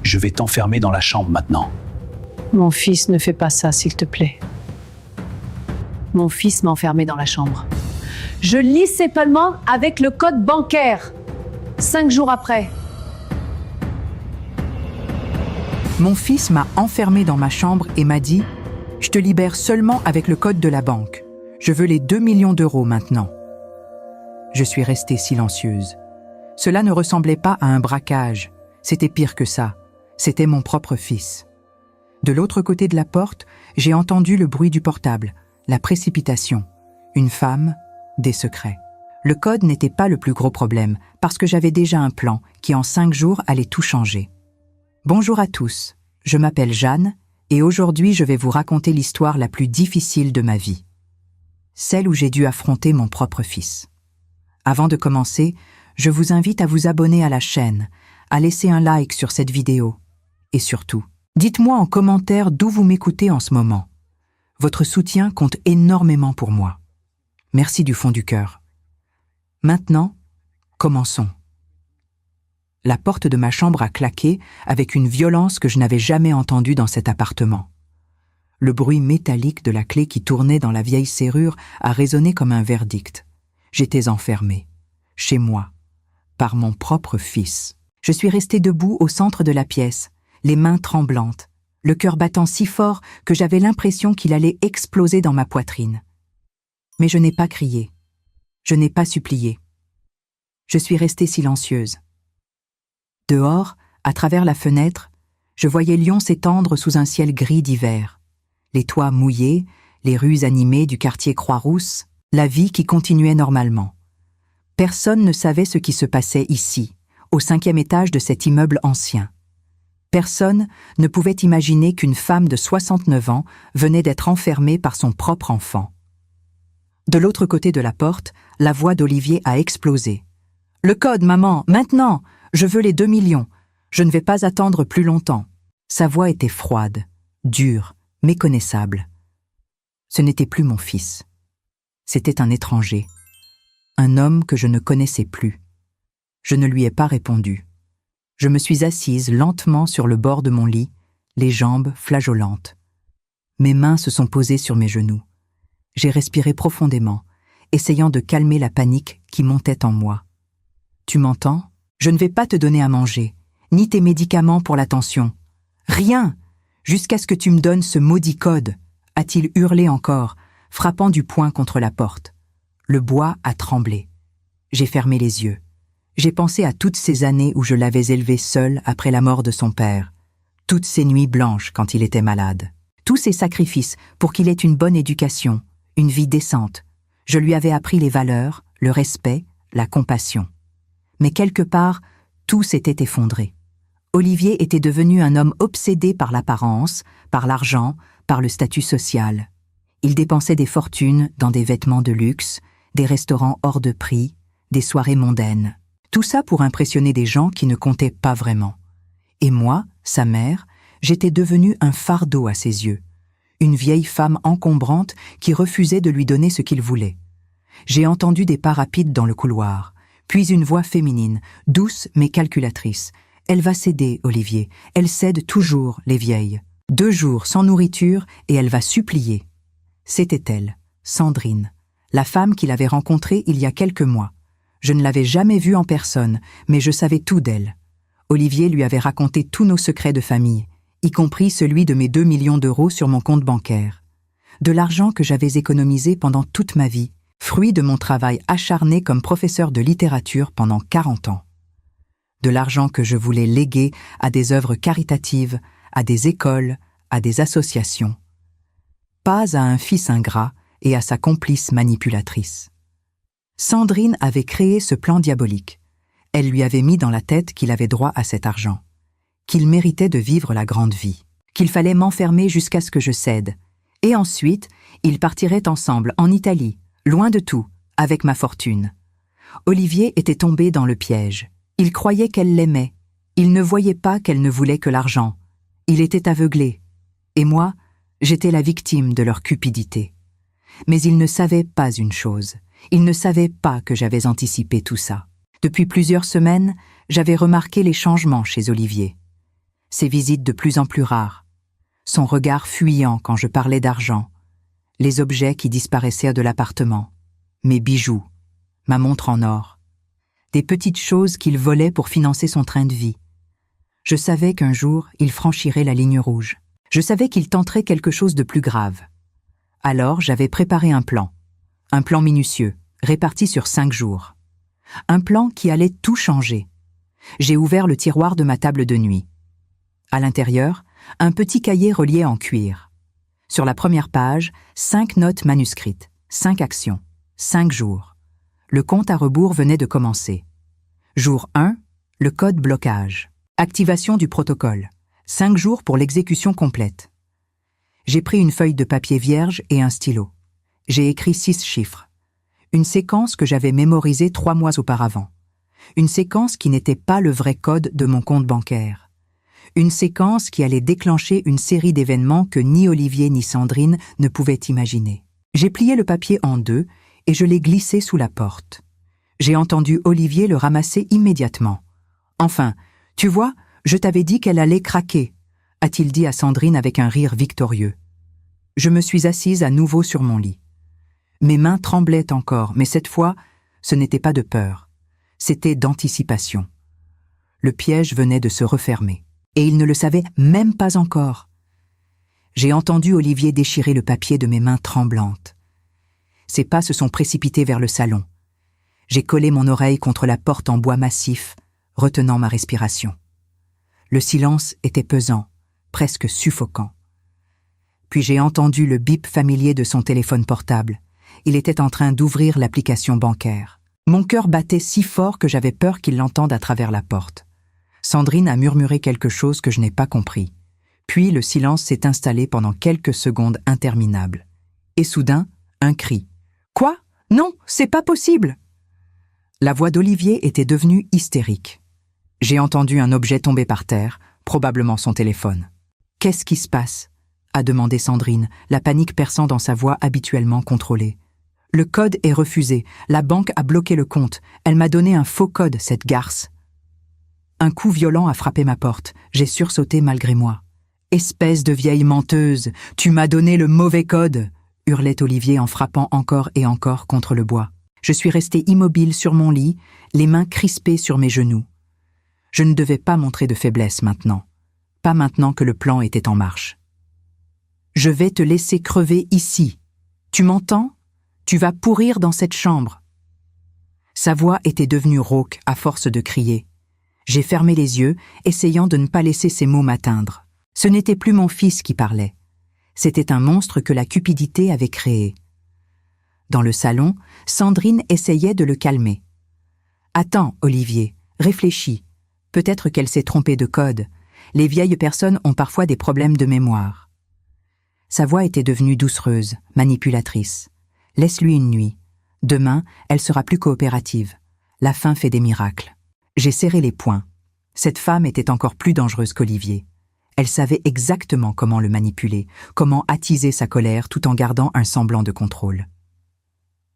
Je vais t'enfermer dans la chambre maintenant. Mon fils, ne fais pas ça, s'il te plaît. Mon fils m'a enfermé dans la chambre. Je lis simplement avec le code bancaire. 5 jours après. Mon fils m'a enfermé dans ma chambre et m'a dit « Je te libère seulement avec le code de la banque. Je veux les 2 millions d'euros maintenant. » Je suis restée silencieuse. Cela ne ressemblait pas à un braquage. C'était pire que ça. C'était mon propre fils. De l'autre côté de la porte, j'ai entendu le bruit du portable, la précipitation. Une femme, des secrets. Le code n'était pas le plus gros problème, parce que j'avais déjà un plan qui en 5 jours allait tout changer. Bonjour à tous, je m'appelle Jeanne, et aujourd'hui je vais vous raconter l'histoire la plus difficile de ma vie. Celle où j'ai dû affronter mon propre fils. Avant de commencer, je vous invite à vous abonner à la chaîne, à laisser un like sur cette vidéo. Et surtout, dites-moi en commentaire d'où vous m'écoutez en ce moment. Votre soutien compte énormément pour moi. Merci du fond du cœur. Maintenant, commençons. La porte de ma chambre a claqué avec une violence que je n'avais jamais entendue dans cet appartement. Le bruit métallique de la clé qui tournait dans la vieille serrure a résonné comme un verdict. J'étais enfermée, chez moi, par mon propre fils. Je suis restée debout au centre de la pièce, les mains tremblantes, le cœur battant si fort que j'avais l'impression qu'il allait exploser dans ma poitrine. Mais je n'ai pas crié, je n'ai pas supplié. Je suis restée silencieuse. Dehors, à travers la fenêtre, je voyais Lyon s'étendre sous un ciel gris d'hiver. Les toits mouillés, les rues animées du quartier Croix-Rousse, la vie qui continuait normalement. Personne ne savait ce qui se passait ici, au 5e étage de cet immeuble ancien. Personne ne pouvait imaginer qu'une femme de 69 ans venait d'être enfermée par son propre enfant. De l'autre côté de la porte, la voix d'Olivier a explosé. « Le code, maman, maintenant! Je veux les 2 millions. Je ne vais pas attendre plus longtemps. » Sa voix était froide, dure, méconnaissable. Ce n'était plus mon fils. C'était un étranger. Un homme que je ne connaissais plus. Je ne lui ai pas répondu. Je me suis assise lentement sur le bord de mon lit, les jambes flageolantes. Mes mains se sont posées sur mes genoux. J'ai respiré profondément, essayant de calmer la panique qui montait en moi. « Tu m'entends ? Je ne vais pas te donner à manger, ni tes médicaments pour la tension. Rien, jusqu'à ce que tu me donnes ce maudit code, » a-t-il hurlé encore, frappant du poing contre la porte. Le bois a tremblé. J'ai fermé les yeux. J'ai pensé à toutes ces années où je l'avais élevé seul après la mort de son père, toutes ces nuits blanches quand il était malade, tous ces sacrifices pour qu'il ait une bonne éducation, une vie décente. Je lui avais appris les valeurs, le respect, la compassion. Mais quelque part, tout s'était effondré. Olivier était devenu un homme obsédé par l'apparence, par l'argent, par le statut social. Il dépensait des fortunes dans des vêtements de luxe, des restaurants hors de prix, des soirées mondaines. Tout ça pour impressionner des gens qui ne comptaient pas vraiment. Et moi, sa mère, j'étais devenue un fardeau à ses yeux. Une vieille femme encombrante qui refusait de lui donner ce qu'il voulait. J'ai entendu des pas rapides dans le couloir, puis une voix féminine, douce mais calculatrice. « Elle va céder, Olivier. Elle cède toujours, les vieilles. 2 jours sans nourriture et elle va supplier. » C'était elle, Sandrine, la femme qu'il avait rencontrée il y a quelques mois. Je ne l'avais jamais vue en personne, mais je savais tout d'elle. Olivier lui avait raconté tous nos secrets de famille, y compris celui de mes 2 millions d'euros sur mon compte bancaire. De l'argent que j'avais économisé pendant toute ma vie, fruit de mon travail acharné comme professeur de littérature pendant 40 ans. De l'argent que je voulais léguer à des œuvres caritatives, à des écoles, à des associations. Pas à un fils ingrat et à sa complice manipulatrice. Sandrine avait créé ce plan diabolique. Elle lui avait mis dans la tête qu'il avait droit à cet argent, qu'il méritait de vivre la grande vie, qu'il fallait m'enfermer jusqu'à ce que je cède. Et ensuite, ils partiraient ensemble en Italie, loin de tout, avec ma fortune. Olivier était tombé dans le piège. Il croyait qu'elle l'aimait. Il ne voyait pas qu'elle ne voulait que l'argent. Il était aveuglé. Et moi, j'étais la victime de leur cupidité. Mais il ne savait pas une chose. Il ne savait pas que j'avais anticipé tout ça. Depuis plusieurs semaines, j'avais remarqué les changements chez Olivier. Ses visites de plus en plus rares, son regard fuyant quand je parlais d'argent, les objets qui disparaissaient de l'appartement, mes bijoux, ma montre en or, des petites choses qu'il volait pour financer son train de vie. Je savais qu'un jour, il franchirait la ligne rouge. Je savais qu'il tenterait quelque chose de plus grave. Alors, j'avais préparé un plan minutieux, réparti sur 5 jours. Un plan qui allait tout changer. J'ai ouvert le tiroir de ma table de nuit. À l'intérieur, un petit cahier relié en cuir. Sur la première page, 5 notes manuscrites, 5 actions, 5 jours. Le compte à rebours venait de commencer. Jour 1, le code blocage. Activation du protocole. 5 jours pour l'exécution complète. J'ai pris une feuille de papier vierge et un stylo. J'ai écrit 6 chiffres. Une séquence que j'avais mémorisée 3 mois auparavant. Une séquence qui n'était pas le vrai code de mon compte bancaire. Une séquence qui allait déclencher une série d'événements que ni Olivier ni Sandrine ne pouvaient imaginer. J'ai plié le papier en 2 et je l'ai glissé sous la porte. J'ai entendu Olivier le ramasser immédiatement. « Enfin, tu vois, je t'avais dit qu'elle allait craquer », a-t-il dit à Sandrine avec un rire victorieux. Je me suis assise à nouveau sur mon lit. Mes mains tremblaient encore, mais cette fois, ce n'était pas de peur. C'était d'anticipation. Le piège venait de se refermer, et il ne le savait même pas encore. J'ai entendu Olivier déchirer le papier de mes mains tremblantes. Ses pas se sont précipités vers le salon. J'ai collé mon oreille contre la porte en bois massif, retenant ma respiration. Le silence était pesant, presque suffocant. Puis j'ai entendu le bip familier de son téléphone portable. Il était en train d'ouvrir l'application bancaire. Mon cœur battait si fort que j'avais peur qu'il l'entende à travers la porte. Sandrine a murmuré quelque chose que je n'ai pas compris. Puis le silence s'est installé pendant quelques secondes interminables. Et soudain, un cri. « Quoi ? Non, c'est pas possible !» La voix d'Olivier était devenue hystérique. J'ai entendu un objet tomber par terre, probablement son téléphone. « Qu'est-ce qui se passe ?» a demandé Sandrine, la panique perçant dans sa voix habituellement contrôlée. « Le code est refusé. La banque a bloqué le compte. Elle m'a donné un faux code, cette garce. » Un coup violent a frappé ma porte. J'ai sursauté malgré moi. « Espèce de vieille menteuse, tu m'as donné le mauvais code !» hurlait Olivier en frappant encore et encore contre le bois. Je suis restée immobile sur mon lit, les mains crispées sur mes genoux. Je ne devais pas montrer de faiblesse maintenant. Pas maintenant que le plan était en marche. « Je vais te laisser crever ici. Tu m'entends ? Tu vas pourrir dans cette chambre. » Sa voix était devenue rauque à force de crier. J'ai fermé les yeux, essayant de ne pas laisser ces mots m'atteindre. Ce n'était plus mon fils qui parlait. C'était un monstre que la cupidité avait créé. Dans le salon, Sandrine essayait de le calmer. « Attends, Olivier, réfléchis. Peut-être qu'elle s'est trompée de code. Les vieilles personnes ont parfois des problèmes de mémoire. » Sa voix était devenue doucereuse, manipulatrice. « Laisse-lui une nuit. Demain, elle sera plus coopérative. La faim fait des miracles. » J'ai serré les poings. Cette femme était encore plus dangereuse qu'Olivier. Elle savait exactement comment le manipuler, comment attiser sa colère tout en gardant un semblant de contrôle.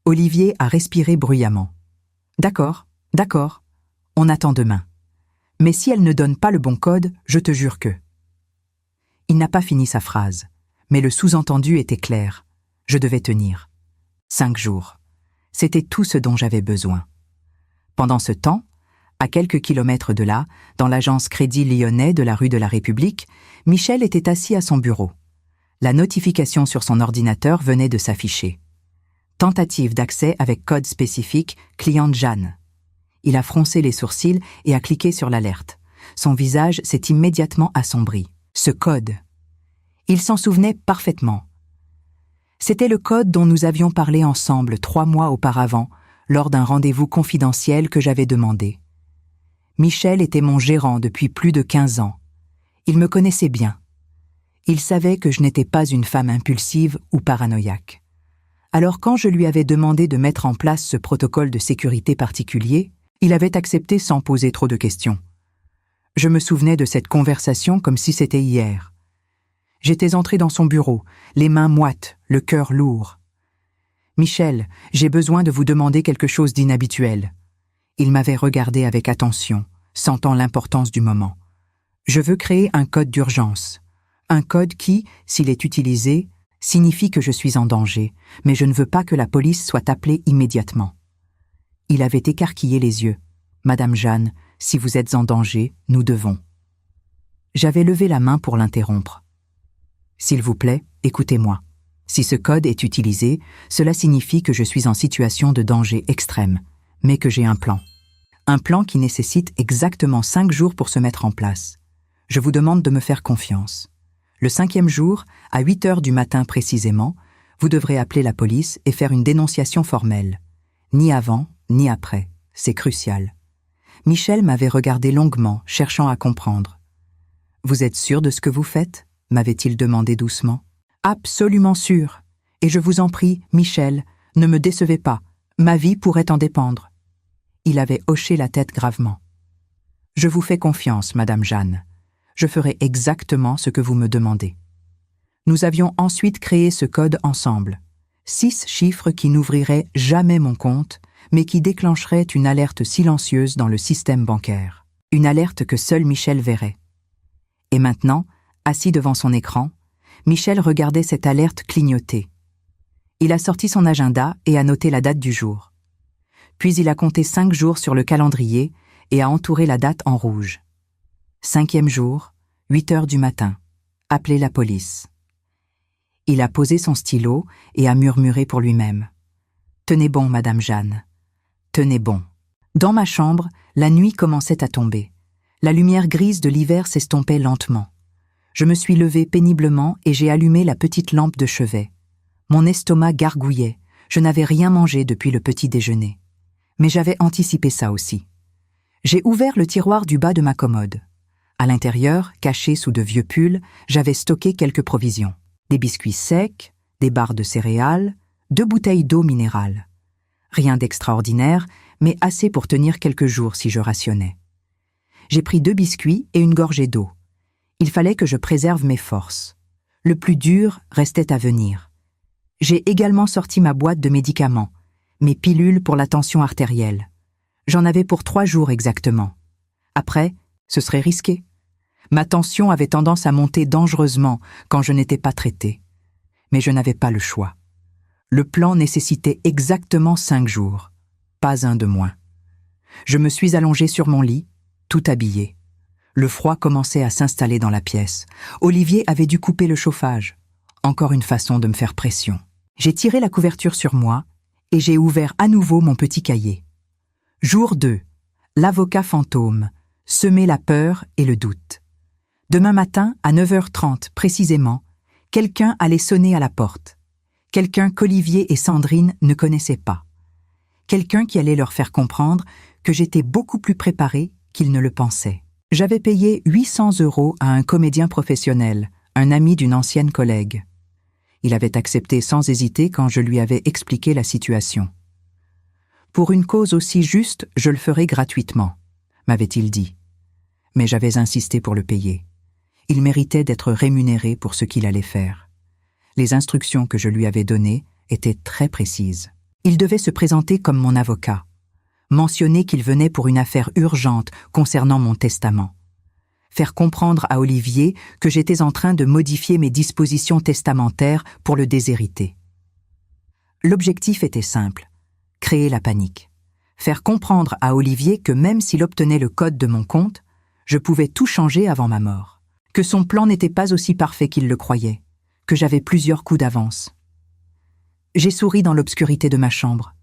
Olivier a respiré bruyamment. « D'accord, d'accord. On attend demain. Mais si elle ne donne pas le bon code, je te jure que... » Il n'a pas fini sa phrase, mais le sous-entendu était clair. Je devais tenir. 5 jours. C'était tout ce dont j'avais besoin. Pendant ce temps, à quelques kilomètres de là, dans l'agence Crédit Lyonnais de la rue de la République, Michel était assis à son bureau. La notification sur son ordinateur venait de s'afficher. Tentative d'accès avec code spécifique, cliente Jeanne. Il a froncé les sourcils et a cliqué sur l'alerte. Son visage s'est immédiatement assombri. Ce code. Il s'en souvenait parfaitement. C'était le code dont nous avions parlé ensemble 3 mois auparavant, lors d'un rendez-vous confidentiel que j'avais demandé. Michel était mon gérant depuis plus de 15 ans. Il me connaissait bien. Il savait que je n'étais pas une femme impulsive ou paranoïaque. Alors quand je lui avais demandé de mettre en place ce protocole de sécurité particulier, il avait accepté sans poser trop de questions. Je me souvenais de cette conversation comme si c'était hier. J'étais entré dans son bureau, les mains moites, le cœur lourd. « Michel, j'ai besoin de vous demander quelque chose d'inhabituel. » Il m'avait regardé avec attention, sentant l'importance du moment. Je veux créer un code d'urgence. Un code qui, s'il est utilisé, signifie que je suis en danger, mais je ne veux pas que la police soit appelée immédiatement. Il avait écarquillé les yeux. « Madame Jeanne, si vous êtes en danger, nous devons. » J'avais levé la main pour l'interrompre. « S'il vous plaît, écoutez-moi. Si ce code est utilisé, cela signifie que je suis en situation de danger extrême, mais que j'ai un plan. Un plan qui nécessite exactement 5 jours pour se mettre en place. Je vous demande de me faire confiance. Le 5e jour, à 8 heures du matin précisément, vous devrez appeler la police et faire une dénonciation formelle. Ni avant, ni après. C'est crucial. » Michel m'avait regardé longuement, cherchant à comprendre. « Vous êtes sûr de ce que vous faites ?» m'avait-il demandé doucement. « Absolument sûr. Et je vous en prie, Michel, ne me décevez pas. Ma vie pourrait en dépendre. » Il avait hoché la tête gravement. « Je vous fais confiance, Madame Jeanne. Je ferai exactement ce que vous me demandez. » Nous avions ensuite créé ce code ensemble. 6 chiffres qui n'ouvriraient jamais mon compte, mais qui déclencherait une alerte silencieuse dans le système bancaire. Une alerte que seul Michel verrait. Et maintenant, assis devant son écran, Michel regardait cette alerte clignoter. Il a sorti son agenda et a noté la date du jour. Puis il a compté 5 jours sur le calendrier et a entouré la date en rouge. 5e jour, 8 heures du matin. Appelez la police. Il a posé son stylo et a murmuré pour lui-même. « Tenez bon, Madame Jeanne. Tenez bon. » Dans ma chambre, la nuit commençait à tomber. La lumière grise de l'hiver s'estompait lentement. Je me suis levé péniblement et j'ai allumé la petite lampe de chevet. Mon estomac gargouillait. Je n'avais rien mangé depuis le petit déjeuner. Mais j'avais anticipé ça aussi. J'ai ouvert le tiroir du bas de ma commode. À l'intérieur, caché sous de vieux pulls, j'avais stocké quelques provisions. Des biscuits secs, des barres de céréales, 2 bouteilles d'eau minérale. Rien d'extraordinaire, mais assez pour tenir quelques jours si je rationnais. J'ai pris 2 biscuits et une gorgée d'eau. Il fallait que je préserve mes forces. Le plus dur restait à venir. J'ai également sorti ma boîte de médicaments, mes pilules pour la tension artérielle. J'en avais pour 3 jours exactement. Après, ce serait risqué. Ma tension avait tendance à monter dangereusement quand je n'étais pas traité. Mais je n'avais pas le choix. Le plan nécessitait exactement 5 jours, pas un de moins. Je me suis allongé sur mon lit, tout habillé. Le froid commençait à s'installer dans la pièce. Olivier avait dû couper le chauffage. Encore une façon de me faire pression. J'ai tiré la couverture sur moi et j'ai ouvert à nouveau mon petit cahier. Jour 2. L'avocat fantôme. Semer la peur et le doute. Demain matin, à 9h30 précisément, quelqu'un allait sonner à la porte. Quelqu'un qu'Olivier et Sandrine ne connaissaient pas. Quelqu'un qui allait leur faire comprendre que j'étais beaucoup plus préparée qu'ils ne le pensaient. J'avais payé 800 € à un comédien professionnel, un ami d'une ancienne collègue. Il avait accepté sans hésiter quand je lui avais expliqué la situation. « Pour une cause aussi juste, je le ferai gratuitement », m'avait-il dit. Mais j'avais insisté pour le payer. Il méritait d'être rémunéré pour ce qu'il allait faire. Les instructions que je lui avais données étaient très précises. Il devait se présenter comme mon avocat, mentionner qu'il venait pour une affaire urgente concernant mon testament, faire comprendre à Olivier que j'étais en train de modifier mes dispositions testamentaires pour le déshériter. L'objectif était simple, créer la panique, faire comprendre à Olivier que même s'il obtenait le code de mon compte, je pouvais tout changer avant ma mort, que son plan n'était pas aussi parfait qu'il le croyait, que j'avais plusieurs coups d'avance. J'ai souri dans l'obscurité de ma chambre.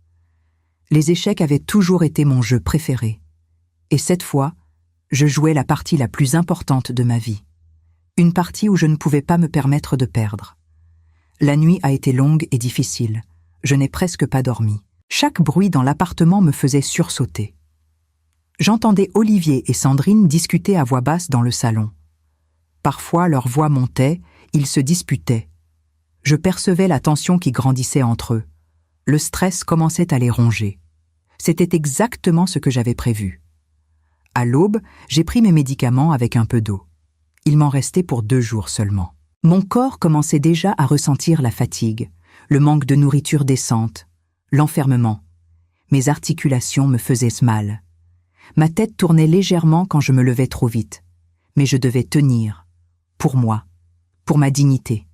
Les échecs avaient toujours été mon jeu préféré. Et cette fois, je jouais la partie la plus importante de ma vie. Une partie où je ne pouvais pas me permettre de perdre. La nuit a été longue et difficile. Je n'ai presque pas dormi. Chaque bruit dans l'appartement me faisait sursauter. J'entendais Olivier et Sandrine discuter à voix basse dans le salon. Parfois, leur voix montait, ils se disputaient. Je percevais la tension qui grandissait entre eux. Le stress commençait à les ronger. C'était exactement ce que j'avais prévu. À l'aube, j'ai pris mes médicaments avec un peu d'eau. Il m'en restait pour 2 jours seulement. Mon corps commençait déjà à ressentir la fatigue, le manque de nourriture décente, l'enfermement. Mes articulations me faisaient mal. Ma tête tournait légèrement quand je me levais trop vite. Mais je devais tenir, pour moi, pour ma dignité,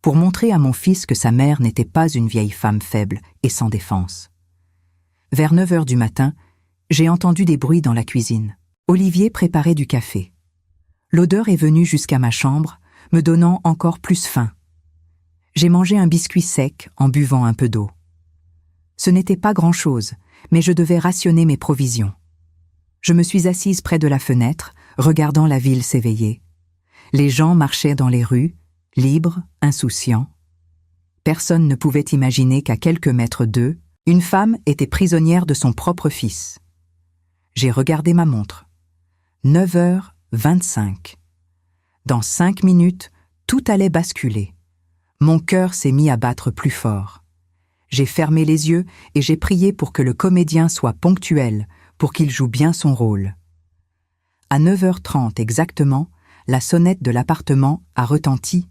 pour montrer à mon fils que sa mère n'était pas une vieille femme faible et sans défense. Vers 9 heures du matin, j'ai entendu des bruits dans la cuisine. Olivier préparait du café. L'odeur est venue jusqu'à ma chambre, me donnant encore plus faim. J'ai mangé un biscuit sec en buvant un peu d'eau. Ce n'était pas grand-chose, mais je devais rationner mes provisions. Je me suis assise près de la fenêtre, regardant la ville s'éveiller. Les gens marchaient dans les rues, libres, insouciants. Personne ne pouvait imaginer qu'à quelques mètres d'eux, une femme était prisonnière de son propre fils. J'ai regardé ma montre. 9h25. Dans 5 minutes, tout allait basculer. Mon cœur s'est mis à battre plus fort. J'ai fermé les yeux et j'ai prié pour que le comédien soit ponctuel, pour qu'il joue bien son rôle. À 9h30 exactement, la sonnette de l'appartement a retenti.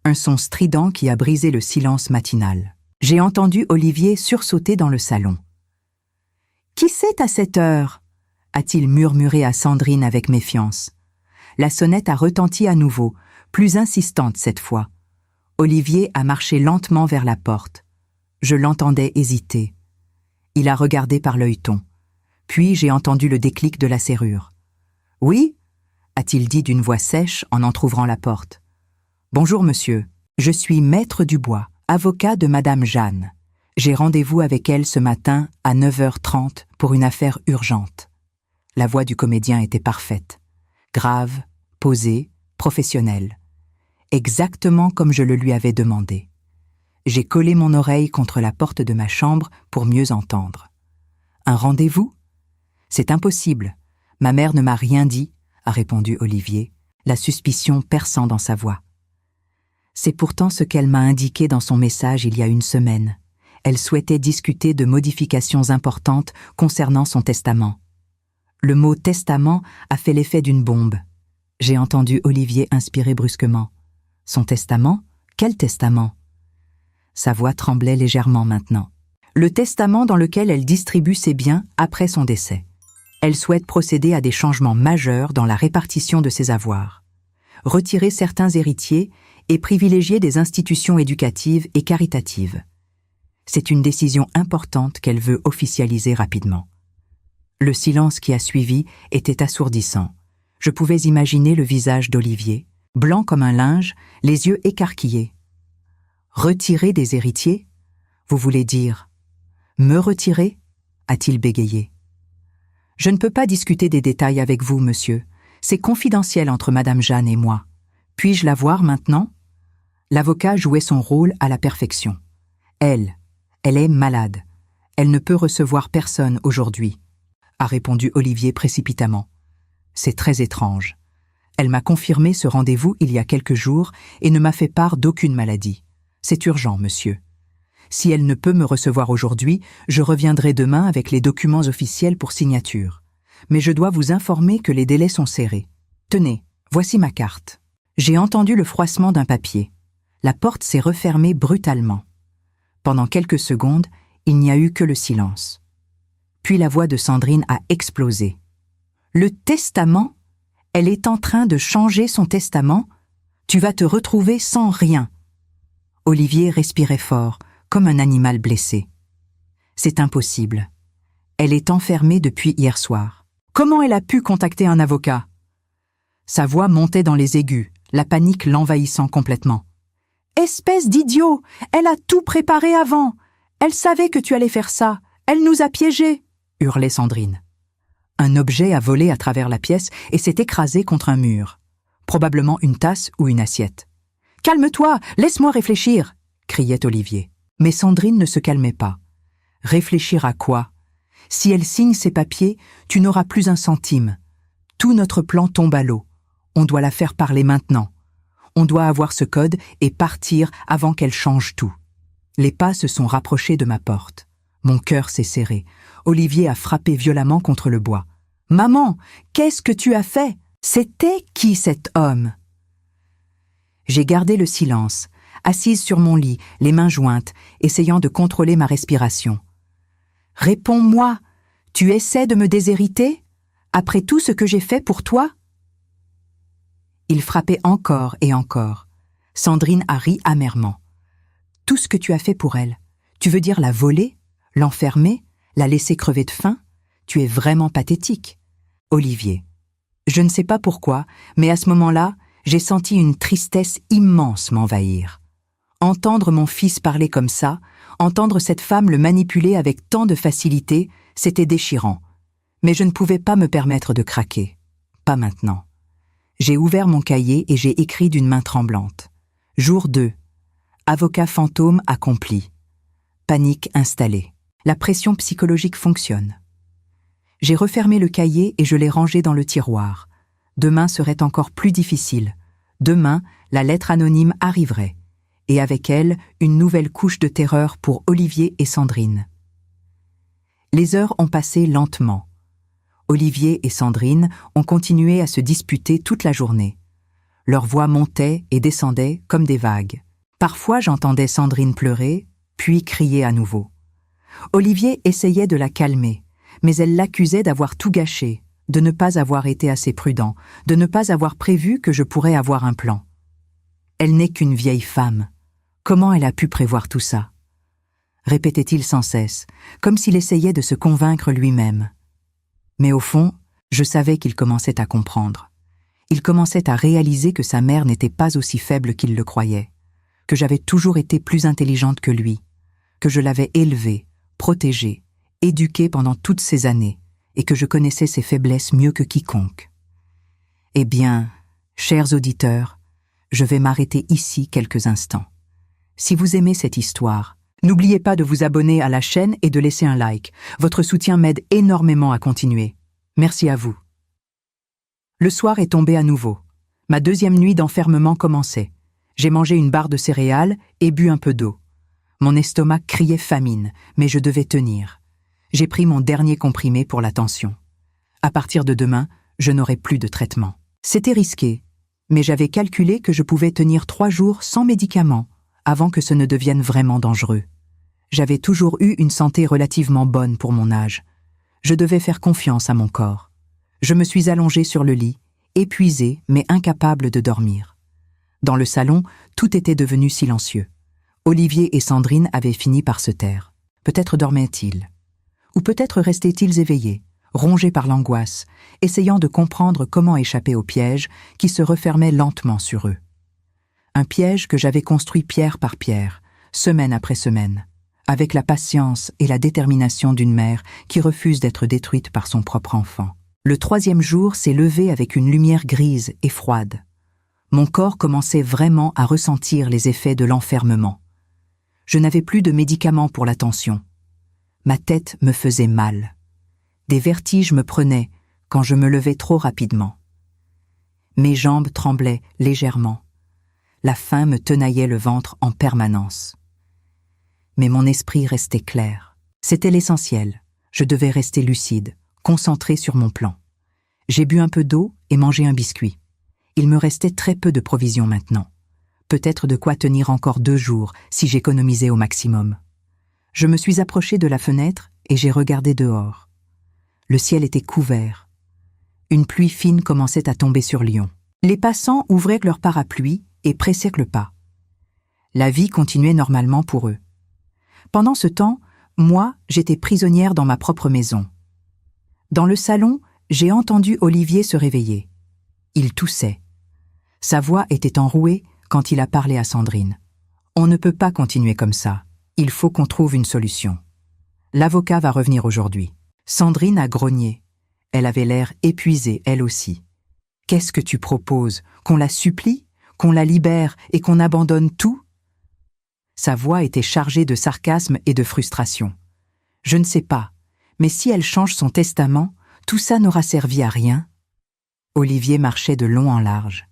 Un son strident qui a brisé le silence matinal. J'ai entendu Olivier sursauter dans le salon. « Qui c'est à cette heure ?» a-t-il murmuré à Sandrine avec méfiance. La sonnette a retenti à nouveau, plus insistante cette fois. Olivier a marché lentement vers la porte. Je l'entendais hésiter. Il a regardé par l'œilleton. Puis j'ai entendu le déclic de la serrure. « Oui ?» a-t-il dit d'une voix sèche en entr'ouvrant la porte. « Bonjour monsieur, je suis maître Dubois, avocat de madame Jeanne. J'ai rendez-vous avec elle ce matin à 9h30 pour une affaire urgente. » La voix du comédien était parfaite, grave, posée, professionnelle. Exactement comme je le lui avais demandé. J'ai collé mon oreille contre la porte de ma chambre pour mieux entendre. « Un rendez-vous ? C'est impossible. Ma mère ne m'a rien dit, » a répondu Olivier, la suspicion perçant dans sa voix. C'est pourtant ce qu'elle m'a indiqué dans son message il y a une semaine. Elle souhaitait discuter de modifications importantes concernant son testament. Le mot « testament » a fait l'effet d'une bombe. J'ai entendu Olivier inspirer brusquement. Son testament ? Quel testament ? Sa voix tremblait légèrement maintenant. Le testament dans lequel elle distribue ses biens après son décès. Elle souhaite procéder à des changements majeurs dans la répartition de ses avoirs. Retirer certains héritiers et privilégier des institutions éducatives et caritatives. C'est une décision importante qu'elle veut officialiser rapidement. Le silence qui a suivi était assourdissant. Je pouvais imaginer le visage d'Olivier, blanc comme un linge, les yeux écarquillés. « Retirer des héritiers ? Vous voulez dire « me retirer ?» a-t-il bégayé. « Je ne peux pas discuter des détails avec vous, monsieur. C'est confidentiel entre madame Jeanne et moi. Puis-je la voir maintenant ?» L'avocat jouait son rôle à la perfection. Elle est malade. Elle ne peut recevoir personne aujourd'hui, a répondu Olivier précipitamment. C'est très étrange. Elle m'a confirmé ce rendez-vous il y a quelques jours et ne m'a fait part d'aucune maladie. C'est urgent, monsieur. Si elle ne peut me recevoir aujourd'hui, je reviendrai demain avec les documents officiels pour signature. Mais je dois vous informer que les délais sont serrés. Tenez, voici ma carte. J'ai entendu le froissement d'un papier. La porte s'est refermée brutalement. Pendant quelques secondes, il n'y a eu que le silence. Puis la voix de Sandrine a explosé. « Le testament ? Elle est en train de changer son testament ? Tu vas te retrouver sans rien. » Olivier respirait fort, comme un animal blessé. « C'est impossible. Elle est enfermée depuis hier soir. Comment elle a pu contacter un avocat ?» Sa voix montait dans les aigus, la panique l'envahissant complètement. « Espèce d'idiot! Elle a tout préparé avant! Elle savait que tu allais faire ça! Elle nous a piégés !» hurlait Sandrine. Un objet a volé à travers la pièce et s'est écrasé contre un mur. Probablement une tasse ou une assiette. « Calme-toi! Laisse-moi réfléchir !» criait Olivier. Mais Sandrine ne se calmait pas. « Réfléchir à quoi ? Si elle signe ces papiers, tu n'auras plus un centime. Tout notre plan tombe à l'eau. On doit la faire parler maintenant. On doit avoir ce code et partir avant qu'elle change tout. » Les pas se sont rapprochés de ma porte. Mon cœur s'est serré. Olivier a frappé violemment contre le bois. « Maman, qu'est-ce que tu as fait ? C'était qui cet homme ?» J'ai gardé le silence, assise sur mon lit, les mains jointes, essayant de contrôler ma respiration. « Réponds-moi, tu essaies de me déshériter ? Après tout ce que j'ai fait pour toi ?» Il frappait encore et encore. Sandrine a ri amèrement. « Tout ce que tu as fait pour elle, tu veux dire la voler, l'enfermer, la laisser crever de faim? Tu es vraiment pathétique. » Olivier. Je ne sais pas pourquoi, mais à ce moment-là, j'ai senti une tristesse immense m'envahir. Entendre mon fils parler comme ça, entendre cette femme le manipuler avec tant de facilité, c'était déchirant. Mais je ne pouvais pas me permettre de craquer. Pas maintenant. J'ai ouvert mon cahier et j'ai écrit d'une main tremblante. Jour 2. Avocat fantôme accompli. Panique installée. La pression psychologique fonctionne. J'ai refermé le cahier et je l'ai rangé dans le tiroir. Demain serait encore plus difficile. Demain, la lettre anonyme arriverait. Et avec elle, une nouvelle couche de terreur pour Olivier et Sandrine. Les heures ont passé lentement. Olivier et Sandrine ont continué à se disputer toute la journée. Leurs voix montaient et descendaient comme des vagues. Parfois, j'entendais Sandrine pleurer, puis crier à nouveau. Olivier essayait de la calmer, mais elle l'accusait d'avoir tout gâché, de ne pas avoir été assez prudent, de ne pas avoir prévu que je pourrais avoir un plan. Elle n'est qu'une vieille femme. Comment elle a pu prévoir tout ça? Répétait-il sans cesse, comme s'il essayait de se convaincre lui-même. Mais au fond, je savais qu'il commençait à comprendre. Il commençait à réaliser que sa mère n'était pas aussi faible qu'il le croyait, que j'avais toujours été plus intelligente que lui, que je l'avais élevé, protégé, éduqué pendant toutes ces années, et que je connaissais ses faiblesses mieux que quiconque. Eh bien, chers auditeurs, je vais m'arrêter ici quelques instants. Si vous aimez cette histoire, n'oubliez pas de vous abonner à la chaîne et de laisser un like. Votre soutien m'aide énormément à continuer. Merci à vous. Le soir est tombé à nouveau. Ma deuxième nuit d'enfermement commençait. J'ai mangé une barre de céréales et bu un peu d'eau. Mon estomac criait famine, mais je devais tenir. J'ai pris mon dernier comprimé pour la tension. À partir de demain, je n'aurai plus de traitement. C'était risqué, mais j'avais calculé que je pouvais tenir 3 jours sans médicaments avant que ce ne devienne vraiment dangereux. J'avais toujours eu une santé relativement bonne pour mon âge. Je devais faire confiance à mon corps. Je me suis allongée sur le lit, épuisée mais incapable de dormir. Dans le salon, tout était devenu silencieux. Olivier et Sandrine avaient fini par se taire. Peut-être dormaient-ils. Ou peut-être restaient-ils éveillés, rongés par l'angoisse, essayant de comprendre comment échapper au piège qui se refermait lentement sur eux. Un piège que j'avais construit pierre par pierre, semaine après semaine, avec la patience et la détermination d'une mère qui refuse d'être détruite par son propre enfant. Le 3e jour s'est levé avec une lumière grise et froide. Mon corps commençait vraiment à ressentir les effets de l'enfermement. Je n'avais plus de médicaments pour la tension. Ma tête me faisait mal. Des vertiges me prenaient quand je me levais trop rapidement. Mes jambes tremblaient légèrement. La faim me tenaillait le ventre en permanence. Mais mon esprit restait clair. C'était l'essentiel. Je devais rester lucide, concentré sur mon plan. J'ai bu un peu d'eau et mangé un biscuit. Il me restait très peu de provisions maintenant. Peut-être de quoi tenir encore 2 jours si j'économisais au maximum. Je me suis approché de la fenêtre et j'ai regardé dehors. Le ciel était couvert. Une pluie fine commençait à tomber sur Lyon. Les passants ouvraient leurs parapluies et pressaient le pas. La vie continuait normalement pour eux. Pendant ce temps, moi, j'étais prisonnière dans ma propre maison. Dans le salon, j'ai entendu Olivier se réveiller. Il toussait. Sa voix était enrouée quand il a parlé à Sandrine. « On ne peut pas continuer comme ça. Il faut qu'on trouve une solution. L'avocat va revenir aujourd'hui. » Sandrine a grogné. Elle avait l'air épuisée, elle aussi. « Qu'est-ce que tu proposes? Qu'on la supplie? Qu'on la libère et qu'on abandonne tout ?» Sa voix était chargée de sarcasme et de frustration. « Je ne sais pas, mais si elle change son testament, tout ça n'aura servi à rien. » Olivier marchait de long en large.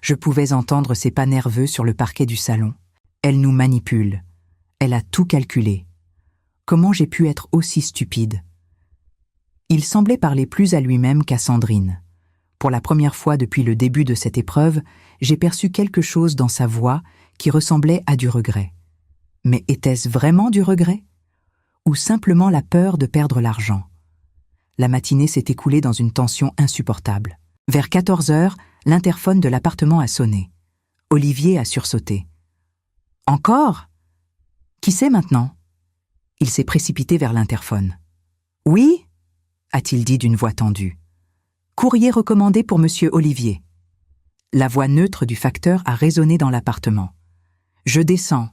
Je pouvais entendre ses pas nerveux sur le parquet du salon. Elle nous manipule. Elle a tout calculé. Comment j'ai pu être aussi stupide? Il semblait parler plus à lui-même qu'à Sandrine. Pour la première fois depuis le début de cette épreuve, j'ai perçu quelque chose dans sa voix qui ressemblait à du regret. Mais était-ce vraiment du regret? Ou simplement la peur de perdre l'argent? La matinée s'est écoulée dans une tension insupportable. Vers 14 heures, l'interphone de l'appartement a sonné. Olivier a sursauté. « Encore ? Qui c'est maintenant ?» Il s'est précipité vers l'interphone. « Oui ?» a-t-il dit d'une voix tendue. « Courrier recommandé pour Monsieur Olivier. » La voix neutre du facteur a résonné dans l'appartement. « Je descends »,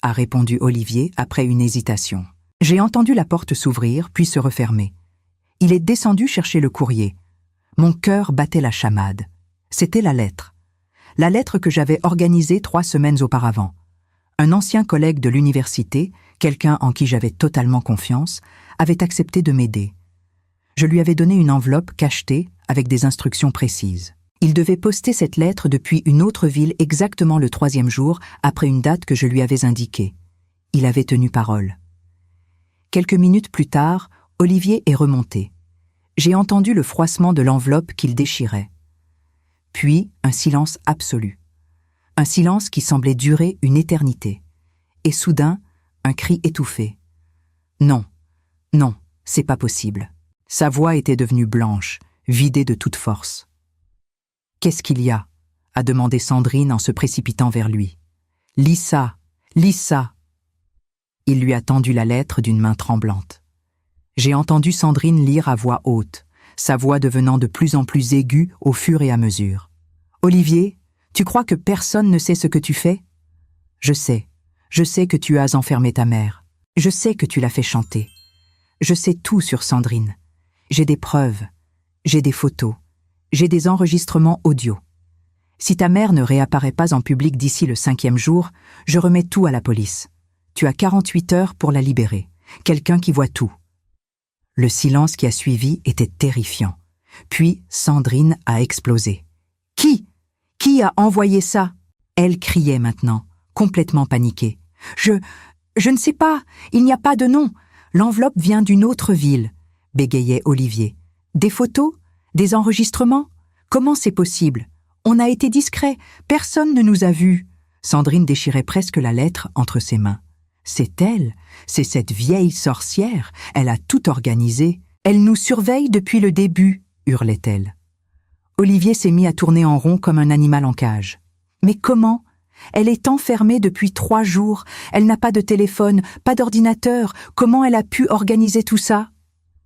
a répondu Olivier après une hésitation. J'ai entendu la porte s'ouvrir puis se refermer. Il est descendu chercher le courrier. Mon cœur battait la chamade. C'était la lettre. La lettre que j'avais organisée 3 semaines auparavant. Un ancien collègue de l'université, quelqu'un en qui j'avais totalement confiance, avait accepté de m'aider. Je lui avais donné une enveloppe cachetée avec des instructions précises. Il devait poster cette lettre depuis une autre ville exactement le 3e jour après une date que je lui avais indiquée. Il avait tenu parole. Quelques minutes plus tard, Olivier est remonté. J'ai entendu le froissement de l'enveloppe qu'il déchirait. Puis un silence absolu. Un silence qui semblait durer une éternité. Et soudain, un cri étouffé. « Non, non, c'est pas possible. » Sa voix était devenue blanche, vidée de toute force. « Qu'est-ce qu'il y a ?» a demandé Sandrine en se précipitant vers lui. « Lis ça, lis ça !» Il lui a tendu la lettre d'une main tremblante. J'ai entendu Sandrine lire à voix haute, sa voix devenant de plus en plus aiguë au fur et à mesure. « Olivier, tu crois que personne ne sait ce que tu fais ? Je sais que tu as enfermé ta mère. Je sais que tu l'as fait chanter. Je sais tout sur Sandrine. J'ai des preuves, j'ai des photos, j'ai des enregistrements audio. Si ta mère ne réapparaît pas en public d'ici le 5e jour, je remets tout à la police. Tu as 48 heures pour la libérer. Quelqu'un qui voit tout. » Le silence qui a suivi était terrifiant. Puis Sandrine a explosé. « Qui a envoyé ça ?» Elle criait maintenant, complètement paniquée. « Je ne sais pas, il n'y a pas de nom. L'enveloppe vient d'une autre ville. » bégayait Olivier. « Des photos ? Des enregistrements ? Comment c'est possible ? On a été discret, personne ne nous a vus. » Sandrine déchirait presque la lettre entre ses mains. « C'est elle, c'est cette vieille sorcière, elle a tout organisé. Elle nous surveille depuis le début, » hurlait-elle. Olivier s'est mis à tourner en rond comme un animal en cage. « Mais comment ? Elle est enfermée depuis 3 jours, elle n'a pas de téléphone, pas d'ordinateur, comment elle a pu organiser tout ça ?»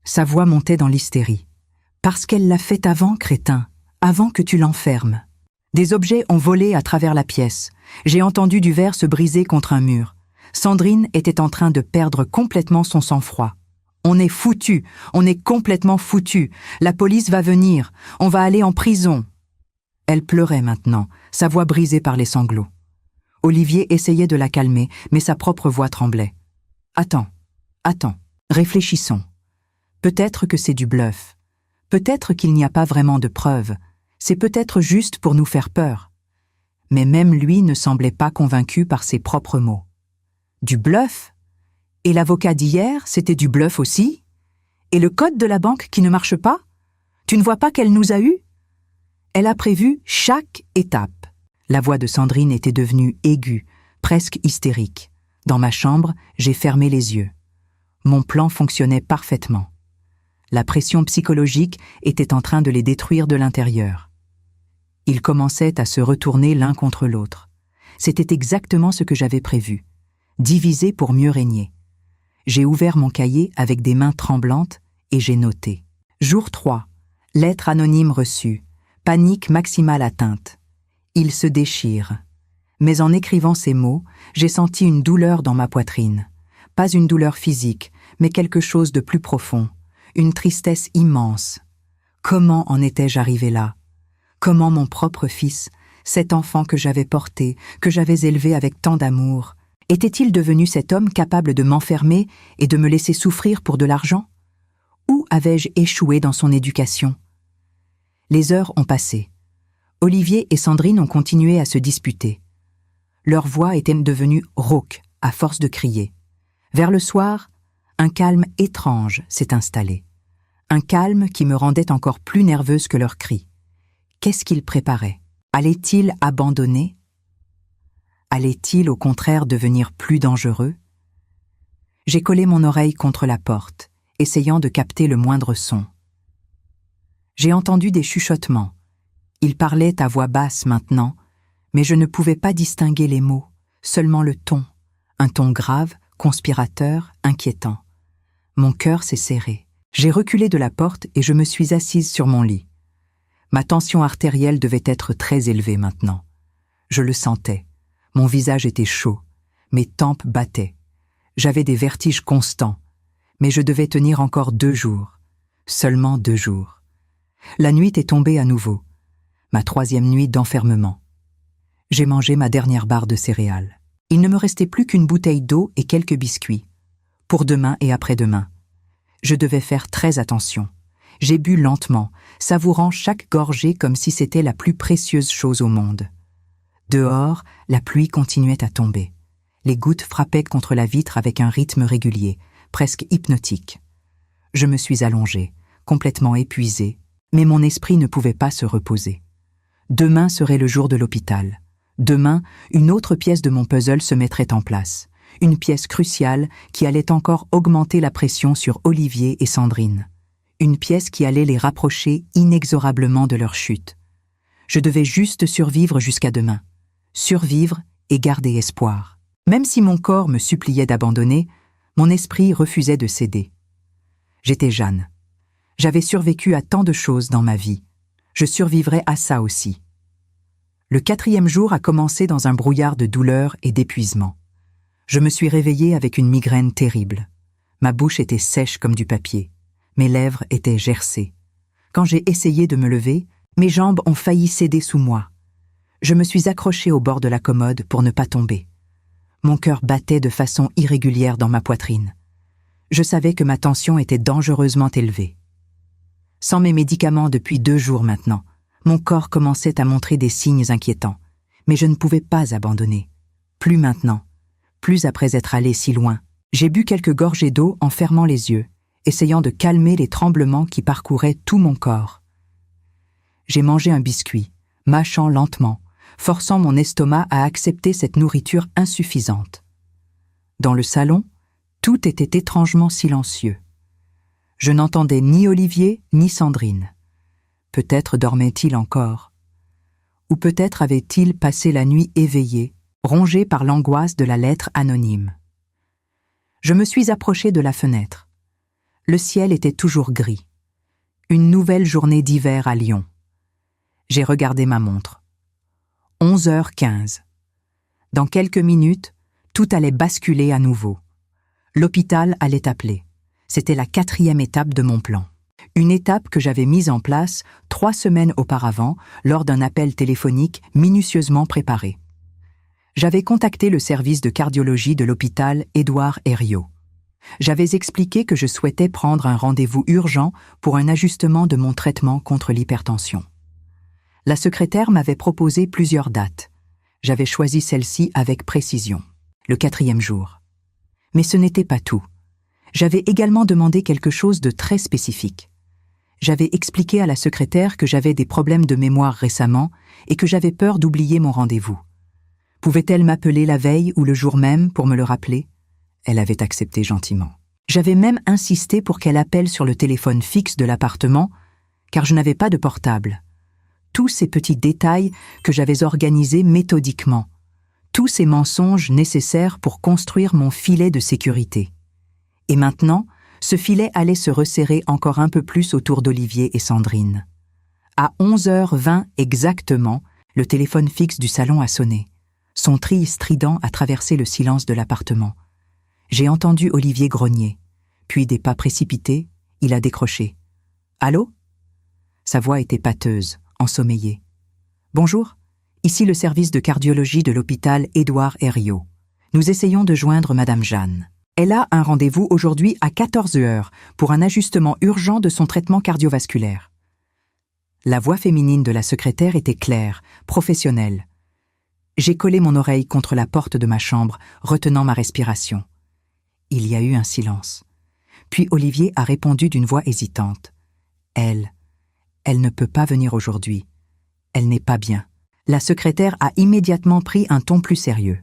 Sa voix montait dans l'hystérie. « Parce qu'elle l'a fait avant, crétin, avant que tu l'enfermes. Des objets ont volé à travers la pièce. J'ai entendu du verre se briser contre un mur. Sandrine était en train de perdre complètement son sang-froid. On est foutus, on est complètement foutus. La police va venir, on va aller en prison. » Elle pleurait maintenant, sa voix brisée par les sanglots. Olivier essayait de la calmer, mais sa propre voix tremblait. « Attends, réfléchissons. Peut-être que c'est du bluff. Peut-être qu'il n'y a pas vraiment de preuves. C'est peut-être juste pour nous faire peur. » Mais même lui ne semblait pas convaincu par ses propres mots. Du bluff ? Et l'avocat d'hier, c'était du bluff aussi ? Et le code de la banque qui ne marche pas ? Tu ne vois pas qu'elle nous a eus ? Elle a prévu chaque étape. La voix de Sandrine était devenue aiguë, presque hystérique. Dans ma chambre, j'ai fermé les yeux. Mon plan fonctionnait parfaitement. La pression psychologique était en train de les détruire de l'intérieur. Ils commençaient à se retourner l'un contre l'autre. C'était exactement ce que j'avais prévu. Diviser pour mieux régner. J'ai ouvert mon cahier avec des mains tremblantes et j'ai noté. Jour 3. Lettre anonyme reçue. Panique maximale atteinte. Il se déchire. Mais en écrivant ces mots, j'ai senti une douleur dans ma poitrine. Pas une douleur physique, mais quelque chose de plus profond. Une tristesse immense. Comment en étais-je arrivé là ? Comment mon propre fils, cet enfant que j'avais porté, que j'avais élevé avec tant d'amour, était-il devenu cet homme capable de m'enfermer et de me laisser souffrir pour de l'argent ? Où avais-je échoué dans son éducation ? Les heures ont passé. Olivier et Sandrine ont continué à se disputer. Leur voix était devenue rauque à force de crier. Vers le soir, un calme étrange s'est installé. Un calme qui me rendait encore plus nerveuse que leurs cris. Qu'est-ce qu'ils préparaient ? Allait-il abandonner ? Allait-il au contraire devenir plus dangereux ? J'ai collé mon oreille contre la porte, essayant de capter le moindre son. J'ai entendu des chuchotements, Il parlait à voix basse maintenant, mais je ne pouvais pas distinguer les mots, seulement le ton, un ton grave, conspirateur, inquiétant. Mon cœur s'est serré. J'ai reculé de la porte et je me suis assise sur mon lit. Ma tension artérielle devait être très élevée maintenant. Je le sentais. Mon visage était chaud. Mes tempes battaient. J'avais des vertiges constants. Mais je devais tenir encore 2 jours. Seulement 2 jours. La nuit est tombée à nouveau. Ma 3e nuit d'enfermement. J'ai mangé ma dernière barre de céréales. Il ne me restait plus qu'une bouteille d'eau et quelques biscuits. Pour demain et après-demain. Je devais faire très attention. J'ai bu lentement, savourant chaque gorgée comme si c'était la plus précieuse chose au monde. Dehors, la pluie continuait à tomber. Les gouttes frappaient contre la vitre avec un rythme régulier, presque hypnotique. Je me suis allongée, complètement épuisée, mais mon esprit ne pouvait pas se reposer. Demain serait le jour de l'hôpital. Demain, une autre pièce de mon puzzle se mettrait en place. Une pièce cruciale qui allait encore augmenter la pression sur Olivier et Sandrine. Une pièce qui allait les rapprocher inexorablement de leur chute. Je devais juste survivre jusqu'à demain. Survivre et garder espoir. Même si mon corps me suppliait d'abandonner, mon esprit refusait de céder. J'étais Jeanne. J'avais survécu à tant de choses dans ma vie. Je survivrais à ça aussi. Le 4e jour a commencé dans un brouillard de douleur et d'épuisement. Je me suis réveillée avec une migraine terrible. Ma bouche était sèche comme du papier. Mes lèvres étaient gercées. Quand j'ai essayé de me lever, mes jambes ont failli céder sous moi. Je me suis accrochée au bord de la commode pour ne pas tomber. Mon cœur battait de façon irrégulière dans ma poitrine. Je savais que ma tension était dangereusement élevée. Sans mes médicaments depuis 2 jours maintenant, mon corps commençait à montrer des signes inquiétants. Mais je ne pouvais pas abandonner. Plus maintenant. Plus après être allé si loin. J'ai bu quelques gorgées d'eau en fermant les yeux, essayant de calmer les tremblements qui parcouraient tout mon corps. J'ai mangé un biscuit, mâchant lentement, forçant mon estomac à accepter cette nourriture insuffisante. Dans le salon, tout était étrangement silencieux. Je n'entendais ni Olivier ni Sandrine. Peut-être dormait-il encore. Ou peut-être avait-il passé la nuit éveillé, rongé par l'angoisse de la lettre anonyme. Je me suis approchée de la fenêtre. Le ciel était toujours gris. Une nouvelle journée d'hiver à Lyon. J'ai regardé ma montre. 11h15. Dans quelques minutes, tout allait basculer à nouveau. L'hôpital allait appeler. C'était la 4e étape de mon plan. Une étape que j'avais mise en place 3 semaines auparavant lors d'un appel téléphonique minutieusement préparé. J'avais contacté le service de cardiologie de l'hôpital Édouard Herriot. J'avais expliqué que je souhaitais prendre un rendez-vous urgent pour un ajustement de mon traitement contre l'hypertension. La secrétaire m'avait proposé plusieurs dates. J'avais choisi celle-ci avec précision, le 4e jour. Mais ce n'était pas tout. J'avais également demandé quelque chose de très spécifique. J'avais expliqué à la secrétaire que j'avais des problèmes de mémoire récemment et que j'avais peur d'oublier mon rendez-vous. Pouvait-elle m'appeler la veille ou le jour même pour me le rappeler ? Elle avait accepté gentiment. J'avais même insisté pour qu'elle appelle sur le téléphone fixe de l'appartement, car je n'avais pas de portable. Tous ces petits détails que j'avais organisés méthodiquement. Tous ces mensonges nécessaires pour construire mon filet de sécurité. Et maintenant, ce filet allait se resserrer encore un peu plus autour d'Olivier et Sandrine. À 11h20 exactement, le téléphone fixe du salon a sonné. Son tri strident a traversé le silence de l'appartement. J'ai entendu Olivier grogner. Puis des pas précipités, il a décroché. « Allô ?» Sa voix était pâteuse, ensommeillée. « Bonjour, ici le service de cardiologie de l'hôpital Édouard Herriot. Nous essayons de joindre Madame Jeanne. Elle a un rendez-vous aujourd'hui à 14h pour un ajustement urgent de son traitement cardiovasculaire. » La voix féminine de la secrétaire était claire, professionnelle. J'ai collé mon oreille contre la porte de ma chambre, retenant ma respiration. Il y a eu un silence. Puis Olivier a répondu d'une voix hésitante. Elle ne peut pas venir aujourd'hui. Elle n'est pas bien. La secrétaire a immédiatement pris un ton plus sérieux.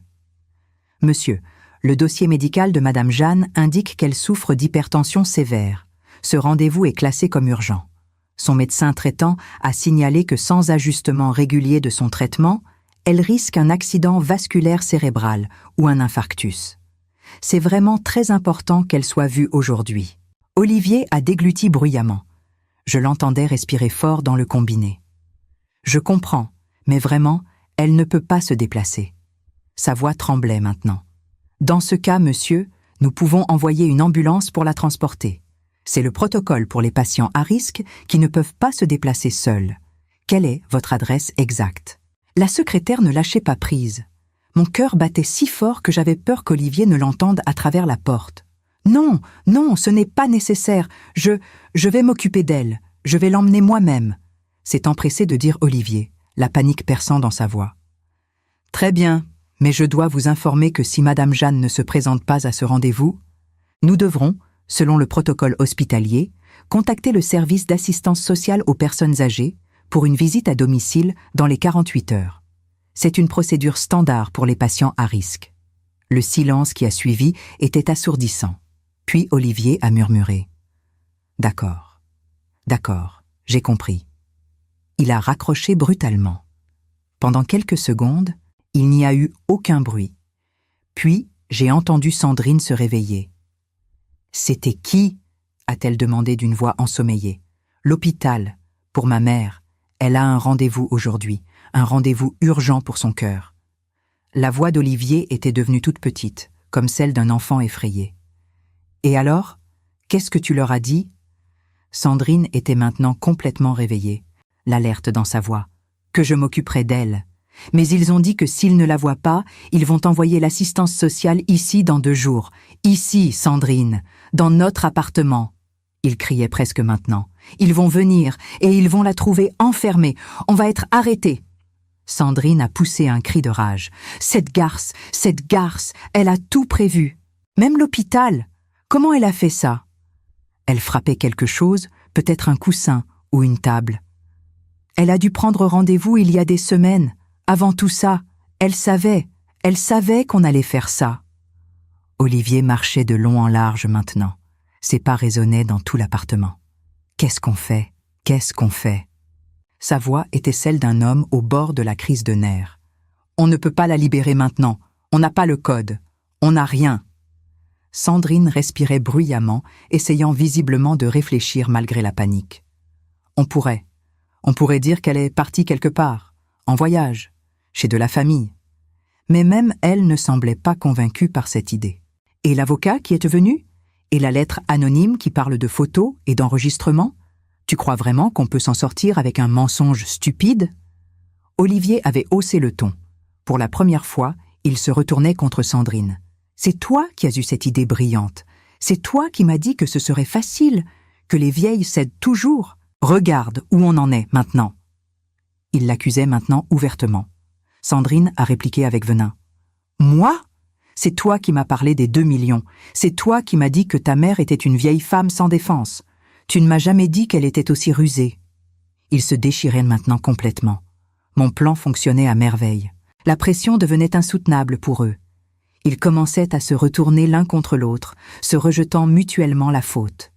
Monsieur, le dossier médical de Madame Jeanne indique qu'elle souffre d'hypertension sévère. Ce rendez-vous est classé comme urgent. Son médecin traitant a signalé que sans ajustement régulier de son traitement, elle risque un accident vasculaire cérébral ou un infarctus. C'est vraiment très important qu'elle soit vue aujourd'hui. Olivier a dégluti bruyamment. Je l'entendais respirer fort dans le combiné. Je comprends, mais vraiment, elle ne peut pas se déplacer. Sa voix tremblait maintenant. Dans ce cas, monsieur, nous pouvons envoyer une ambulance pour la transporter. C'est le protocole pour les patients à risque qui ne peuvent pas se déplacer seuls. Quelle est votre adresse exacte? La secrétaire ne lâchait pas prise. Mon cœur battait si fort que j'avais peur qu'Olivier ne l'entende à travers la porte. Non, non, ce n'est pas nécessaire. Je vais m'occuper d'elle. Je vais l'emmener moi-même, s'est empressé de dire Olivier, la panique perçant dans sa voix. Très bien, mais je dois vous informer que si Madame Jeanne ne se présente pas à ce rendez-vous, nous devrons, selon le protocole hospitalier, contacter le service d'assistance sociale aux personnes âgées pour une visite à domicile dans les 48 heures. C'est une procédure standard pour les patients à risque. Le silence qui a suivi était assourdissant. Puis Olivier a murmuré. « D'accord, j'ai compris. » Il a raccroché brutalement. Pendant quelques secondes, il n'y a eu aucun bruit. Puis, j'ai entendu Sandrine se réveiller. « C'était qui ?» a-t-elle demandé d'une voix ensommeillée. « L'hôpital, pour ma mère. Elle a un rendez-vous aujourd'hui, un rendez-vous urgent pour son cœur. » La voix d'Olivier était devenue toute petite, comme celle d'un enfant effrayé. « Et alors, qu'est-ce que tu leur as dit ?» Sandrine était maintenant complètement réveillée, l'alerte dans sa voix. « Que je m'occuperai d'elle. Mais ils ont dit que s'ils ne la voient pas, ils vont envoyer l'assistance sociale ici dans 2 jours. Ici, Sandrine, dans notre appartement. » Il criait presque maintenant. « Ils vont venir et ils vont la trouver enfermée. On va être arrêtés. » Sandrine a poussé un cri de rage. « Cette garce, elle a tout prévu. Même l'hôpital. Comment elle a fait ça ?» Elle frappait quelque chose, peut-être un coussin ou une table. Elle a dû prendre rendez-vous il y a des semaines. Avant tout ça, elle savait qu'on allait faire ça. Olivier marchait de long en large maintenant. Ses pas résonnaient dans tout l'appartement. Qu'est-ce qu'on fait? Sa voix était celle d'un homme au bord de la crise de nerfs. On ne peut pas la libérer maintenant. On n'a pas le code. On n'a rien. Sandrine respirait bruyamment, essayant visiblement de réfléchir malgré la panique. On pourrait dire qu'elle est partie quelque part, en voyage, chez de la famille. Mais même elle ne semblait pas convaincue par cette idée. Et l'avocat qui est venu? Et la lettre anonyme qui parle de photos et d'enregistrements? Tu crois vraiment qu'on peut s'en sortir avec un mensonge stupide? Olivier avait haussé le ton. Pour la première fois, il se retournait contre Sandrine. C'est toi qui as eu cette idée brillante. C'est toi qui m'as dit que ce serait facile, que les vieilles cèdent toujours. Regarde où on en est maintenant. Il l'accusait maintenant ouvertement. Sandrine a répliqué avec venin. Moi? C'est toi qui m'as parlé des 2 millions. C'est toi qui m'as dit que ta mère était une vieille femme sans défense. Tu ne m'as jamais dit qu'elle était aussi rusée. Il se déchirait maintenant complètement. Mon plan fonctionnait à merveille. La pression devenait insoutenable pour eux. Ils commençaient à se retourner l'un contre l'autre, se rejetant mutuellement la faute.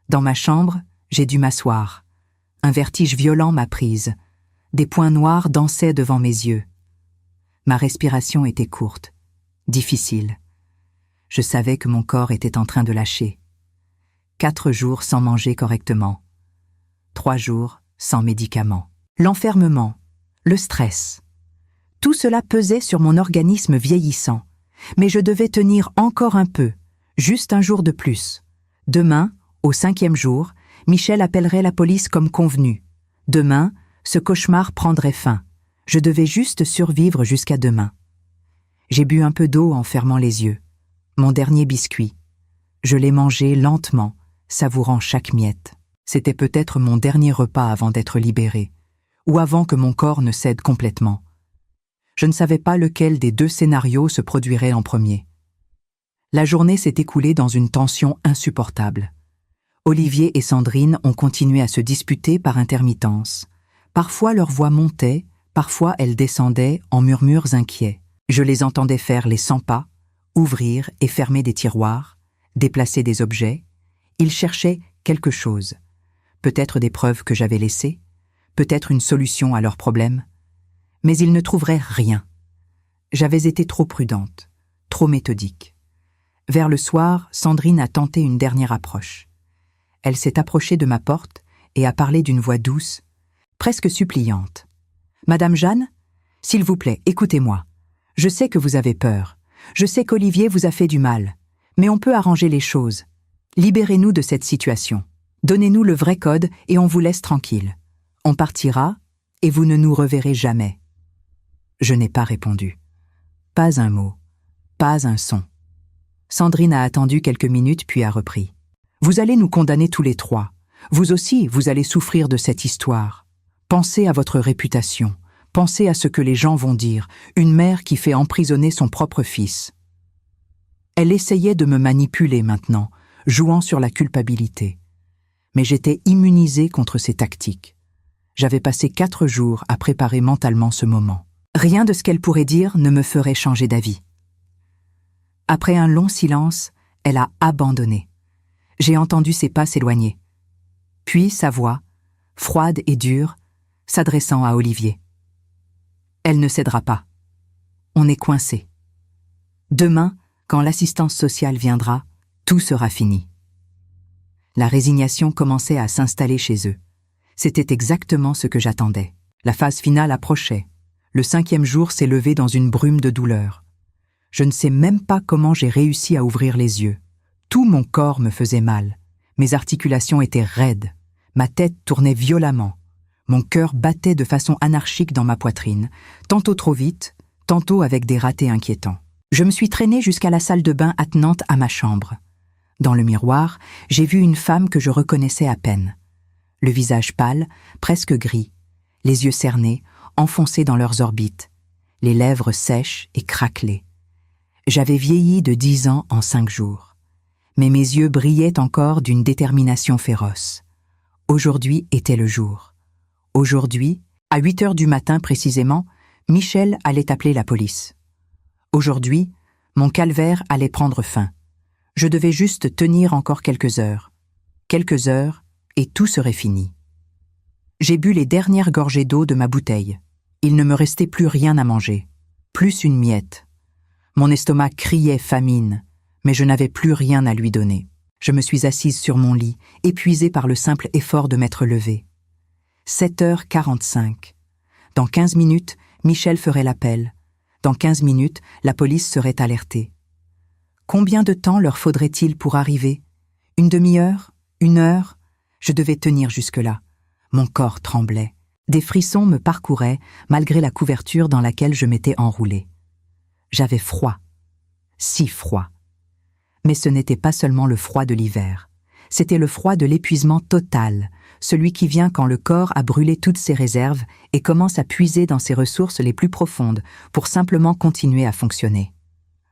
Dans ma chambre, j'ai dû m'asseoir. Un vertige violent m'a prise. Des points noirs dansaient devant mes yeux. Ma respiration était courte, difficile. Je savais que mon corps était en train de lâcher. 4 jours sans manger correctement. 3 jours sans médicaments. L'enfermement, le stress. Tout cela pesait sur mon organisme vieillissant. Mais je devais tenir encore un peu, juste un jour de plus. Demain, au 5e jour, Michel appellerait la police comme convenu. Demain, ce cauchemar prendrait fin. Je devais juste survivre jusqu'à demain. J'ai bu un peu d'eau en fermant les yeux. Mon dernier biscuit. Je l'ai mangé lentement, savourant chaque miette. C'était peut-être mon dernier repas avant d'être libéré, ou avant que mon corps ne cède complètement. Je ne savais pas lequel des 2 scénarios se produirait en premier. La journée s'est écoulée dans une tension insupportable. Olivier et Sandrine ont continué à se disputer par intermittence. Parfois leur voix montait, parfois elle descendait en murmures inquiets. Je les entendais faire les 100 pas, ouvrir et fermer des tiroirs, déplacer des objets. Ils cherchaient quelque chose. peut-être des preuves que j'avais laissées, peut-être une solution à leurs problèmes, mais ils ne trouveraient rien. J'avais été trop prudente, trop méthodique. Vers le soir, Sandrine a tenté une dernière approche. Elle s'est approchée de ma porte et a parlé d'une voix douce, presque suppliante. « Madame Jeanne, s'il vous plaît, écoutez-moi. Je sais que vous avez peur. Je sais qu'Olivier vous a fait du mal. Mais on peut arranger les choses. Libérez-nous de cette situation. Donnez-nous le vrai code et on vous laisse tranquille. On partira et vous ne nous reverrez jamais. » Je n'ai pas répondu. Pas un mot, pas un son. Sandrine a attendu quelques minutes puis a repris. « Vous allez nous condamner tous les trois. Vous aussi, vous allez souffrir de cette histoire. Pensez à votre réputation. Pensez à ce que les gens vont dire. Une mère qui fait emprisonner son propre fils. » Elle essayait de me manipuler maintenant, jouant sur la culpabilité. Mais j'étais immunisée contre ces tactiques. J'avais passé 4 jours à préparer mentalement ce moment. Rien de ce qu'elle pourrait dire ne me ferait changer d'avis. Après un long silence, elle a abandonné. J'ai entendu ses pas s'éloigner. Puis sa voix, froide et dure, s'adressant à Olivier. « Elle ne cédera pas. On est coincé. Demain, quand l'assistance sociale viendra, tout sera fini. » La résignation commençait à s'installer chez eux. C'était exactement ce que j'attendais. La phase finale approchait. Le 5e jour s'est levé dans une brume de douleur. Je ne sais même pas comment j'ai réussi à ouvrir les yeux. Tout mon corps me faisait mal. Mes articulations étaient raides. Ma tête tournait violemment. Mon cœur battait de façon anarchique dans ma poitrine, tantôt trop vite, tantôt avec des ratés inquiétants. Je me suis traînée jusqu'à la salle de bain attenante à ma chambre. Dans le miroir, j'ai vu une femme que je reconnaissais à peine. Le visage pâle, presque gris, les yeux cernés, enfoncés dans leurs orbites, les lèvres sèches et craquelées. J'avais vieilli de 10 ans en 5 jours. Mais mes yeux brillaient encore d'une détermination féroce. Aujourd'hui était le jour. Aujourd'hui, à 8 heures du matin précisément, Michel allait appeler la police. Aujourd'hui, mon calvaire allait prendre fin. Je devais juste tenir encore quelques heures. Quelques heures, et tout serait fini. J'ai bu les dernières gorgées d'eau de ma bouteille. Il ne me restait plus rien à manger. Plus une miette. Mon estomac criait famine, mais je n'avais plus rien à lui donner. Je me suis assise sur mon lit, épuisée par le simple effort de m'être levée. 7h45. Dans 15 minutes, Michel ferait l'appel. Dans 15 minutes, la police serait alertée. Combien de temps leur faudrait-il pour arriver? Une demi-heure? Une heure? Je devais tenir jusque-là. Mon corps tremblait. Des frissons me parcouraient, malgré la couverture dans laquelle je m'étais enroulée. J'avais froid. Si froid. Mais ce n'était pas seulement le froid de l'hiver. C'était le froid de l'épuisement total, celui qui vient quand le corps a brûlé toutes ses réserves et commence à puiser dans ses ressources les plus profondes pour simplement continuer à fonctionner.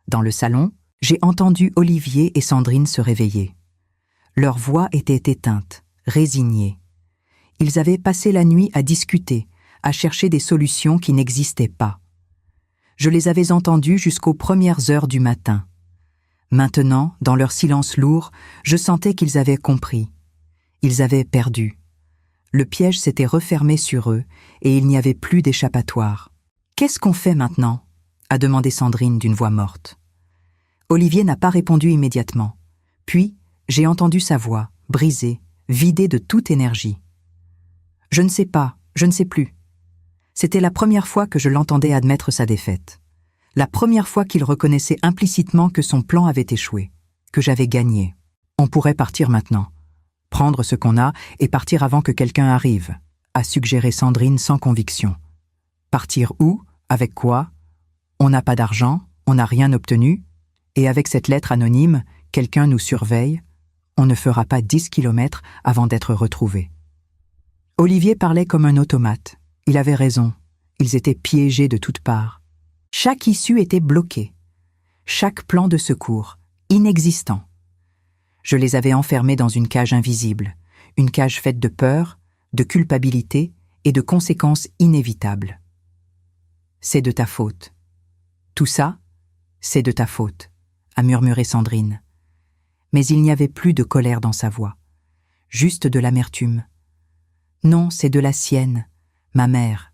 Dans le salon, j'ai entendu Olivier et Sandrine se réveiller. Leurs voix étaient éteintes, résignées. Ils avaient passé la nuit à discuter, à chercher des solutions qui n'existaient pas. Je les avais entendus jusqu'aux premières heures du matin. Maintenant, dans leur silence lourd, je sentais qu'ils avaient compris. Ils avaient perdu. Le piège s'était refermé sur eux et il n'y avait plus d'échappatoire. « Qu'est-ce qu'on fait maintenant ?» a demandé Sandrine d'une voix morte. Olivier n'a pas répondu immédiatement. Puis, j'ai entendu sa voix, brisée, vidée de toute énergie. « Je ne sais pas, je ne sais plus. » C'était la première fois que je l'entendais admettre sa défaite. La première fois qu'il reconnaissait implicitement que son plan avait échoué, que j'avais gagné. On pourrait partir maintenant. Prendre ce qu'on a et partir avant que quelqu'un arrive, a suggéré Sandrine sans conviction. Partir où? Avec quoi? On n'a pas d'argent, on n'a rien obtenu, et avec cette lettre anonyme, quelqu'un nous surveille, on ne fera pas 10 kilomètres avant d'être retrouvés. Olivier parlait comme un automate. Il avait raison. Ils étaient piégés de toutes parts. Chaque issue était bloquée. Chaque plan de secours, inexistant. Je les avais enfermés dans une cage invisible, une cage faite de peur, de culpabilité et de conséquences inévitables. C'est de ta faute. Tout ça, c'est de ta faute, a murmuré Sandrine. Mais il n'y avait plus de colère dans sa voix, juste de l'amertume, Non, c'est de la sienne, ma mère.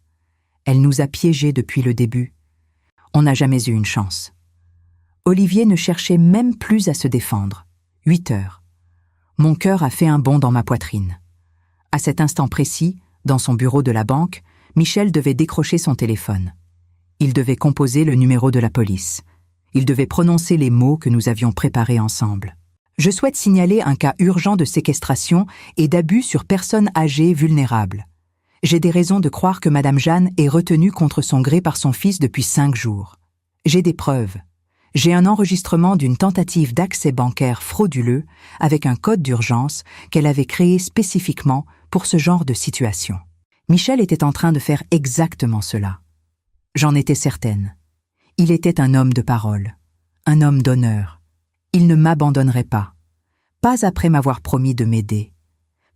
Elle nous a piégés depuis le début. On n'a jamais eu une chance. Olivier ne cherchait même plus à se défendre. 8 heures. Mon cœur a fait un bond dans ma poitrine. À cet instant précis, dans son bureau de la banque, Michel devait décrocher son téléphone. Il devait composer le numéro de la police. Il devait prononcer les mots que nous avions préparés ensemble. Je souhaite signaler un cas urgent de séquestration et d'abus sur personnes âgées vulnérables. J'ai des raisons de croire que Madame Jeanne est retenue contre son gré par son fils depuis 5 jours. J'ai des preuves. J'ai un enregistrement d'une tentative d'accès bancaire frauduleux avec un code d'urgence qu'elle avait créé spécifiquement pour ce genre de situation. Michel était en train de faire exactement cela. J'en étais certaine. Il était un homme de parole, un homme d'honneur. Il ne m'abandonnerait pas. Pas après m'avoir promis de m'aider.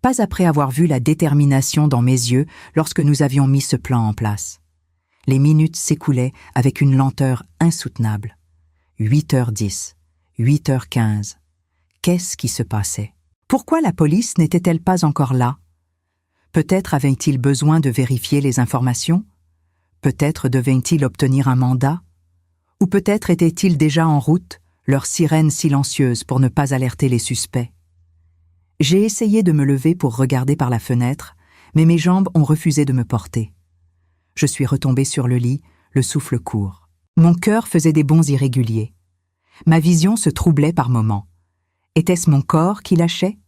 Pas après avoir vu la détermination dans mes yeux lorsque nous avions mis ce plan en place. Les minutes s'écoulaient avec une lenteur insoutenable. 8h10, 8h15. Qu'est-ce qui se passait? Pourquoi la police n'était-elle pas encore là? Peut-être avait-il besoin de vérifier les informations? Peut-être devait-il obtenir un mandat? Ou peut-être était-il déjà en route, leur sirène silencieuse pour ne pas alerter les suspects? J'ai essayé de me lever pour regarder par la fenêtre, mais mes jambes ont refusé de me porter. Je suis retombée sur le lit, le souffle court. Mon cœur faisait des bonds irréguliers. Ma vision se troublait par moments. Était-ce mon corps qui lâchait?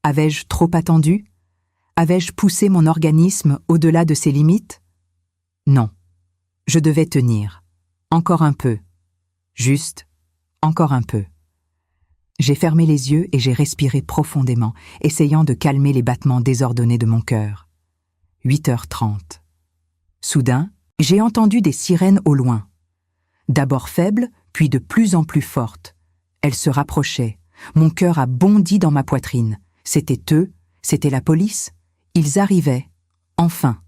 Avais-je trop attendu? Avais-je poussé mon organisme au-delà de ses limites? Non. Je devais tenir. Encore un peu. Juste, encore un peu. J'ai fermé les yeux et j'ai respiré profondément, essayant de calmer les battements désordonnés de mon cœur. 8h30. Soudain, j'ai entendu des sirènes au loin. D'abord faibles, puis de plus en plus fortes. Elles se rapprochaient. Mon cœur a bondi dans ma poitrine. C'était eux, c'était la police. Ils arrivaient. Enfin.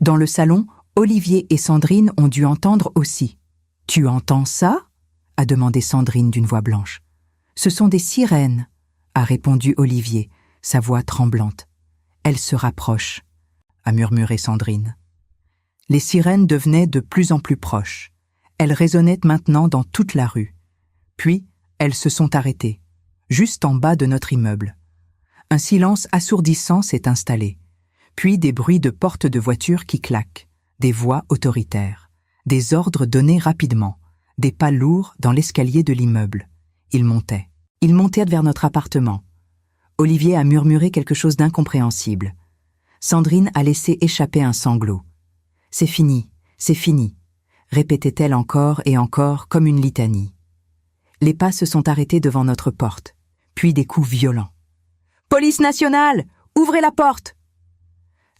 Dans le salon, Olivier et Sandrine ont dû entendre aussi. « Tu entends ça ?» a demandé Sandrine d'une voix blanche. « Ce sont des sirènes », a répondu Olivier, sa voix tremblante. « Elles se rapprochent », a murmuré Sandrine. Les sirènes devenaient de plus en plus proches. Elles résonnaient maintenant dans toute la rue. Puis, elles se sont arrêtées, juste en bas de notre immeuble. Un silence assourdissant s'est installé. Puis des bruits de portes de voitures qui claquent, des voix autoritaires, des ordres donnés rapidement, des pas lourds dans l'escalier de l'immeuble. Ils montaient. Ils montaient vers notre appartement. Olivier a murmuré quelque chose d'incompréhensible. Sandrine a laissé échapper un sanglot. « C'est fini, répétait-elle encore et encore comme une litanie. Les pas se sont arrêtés devant notre porte, puis des coups violents. « Police nationale! Ouvrez la porte !»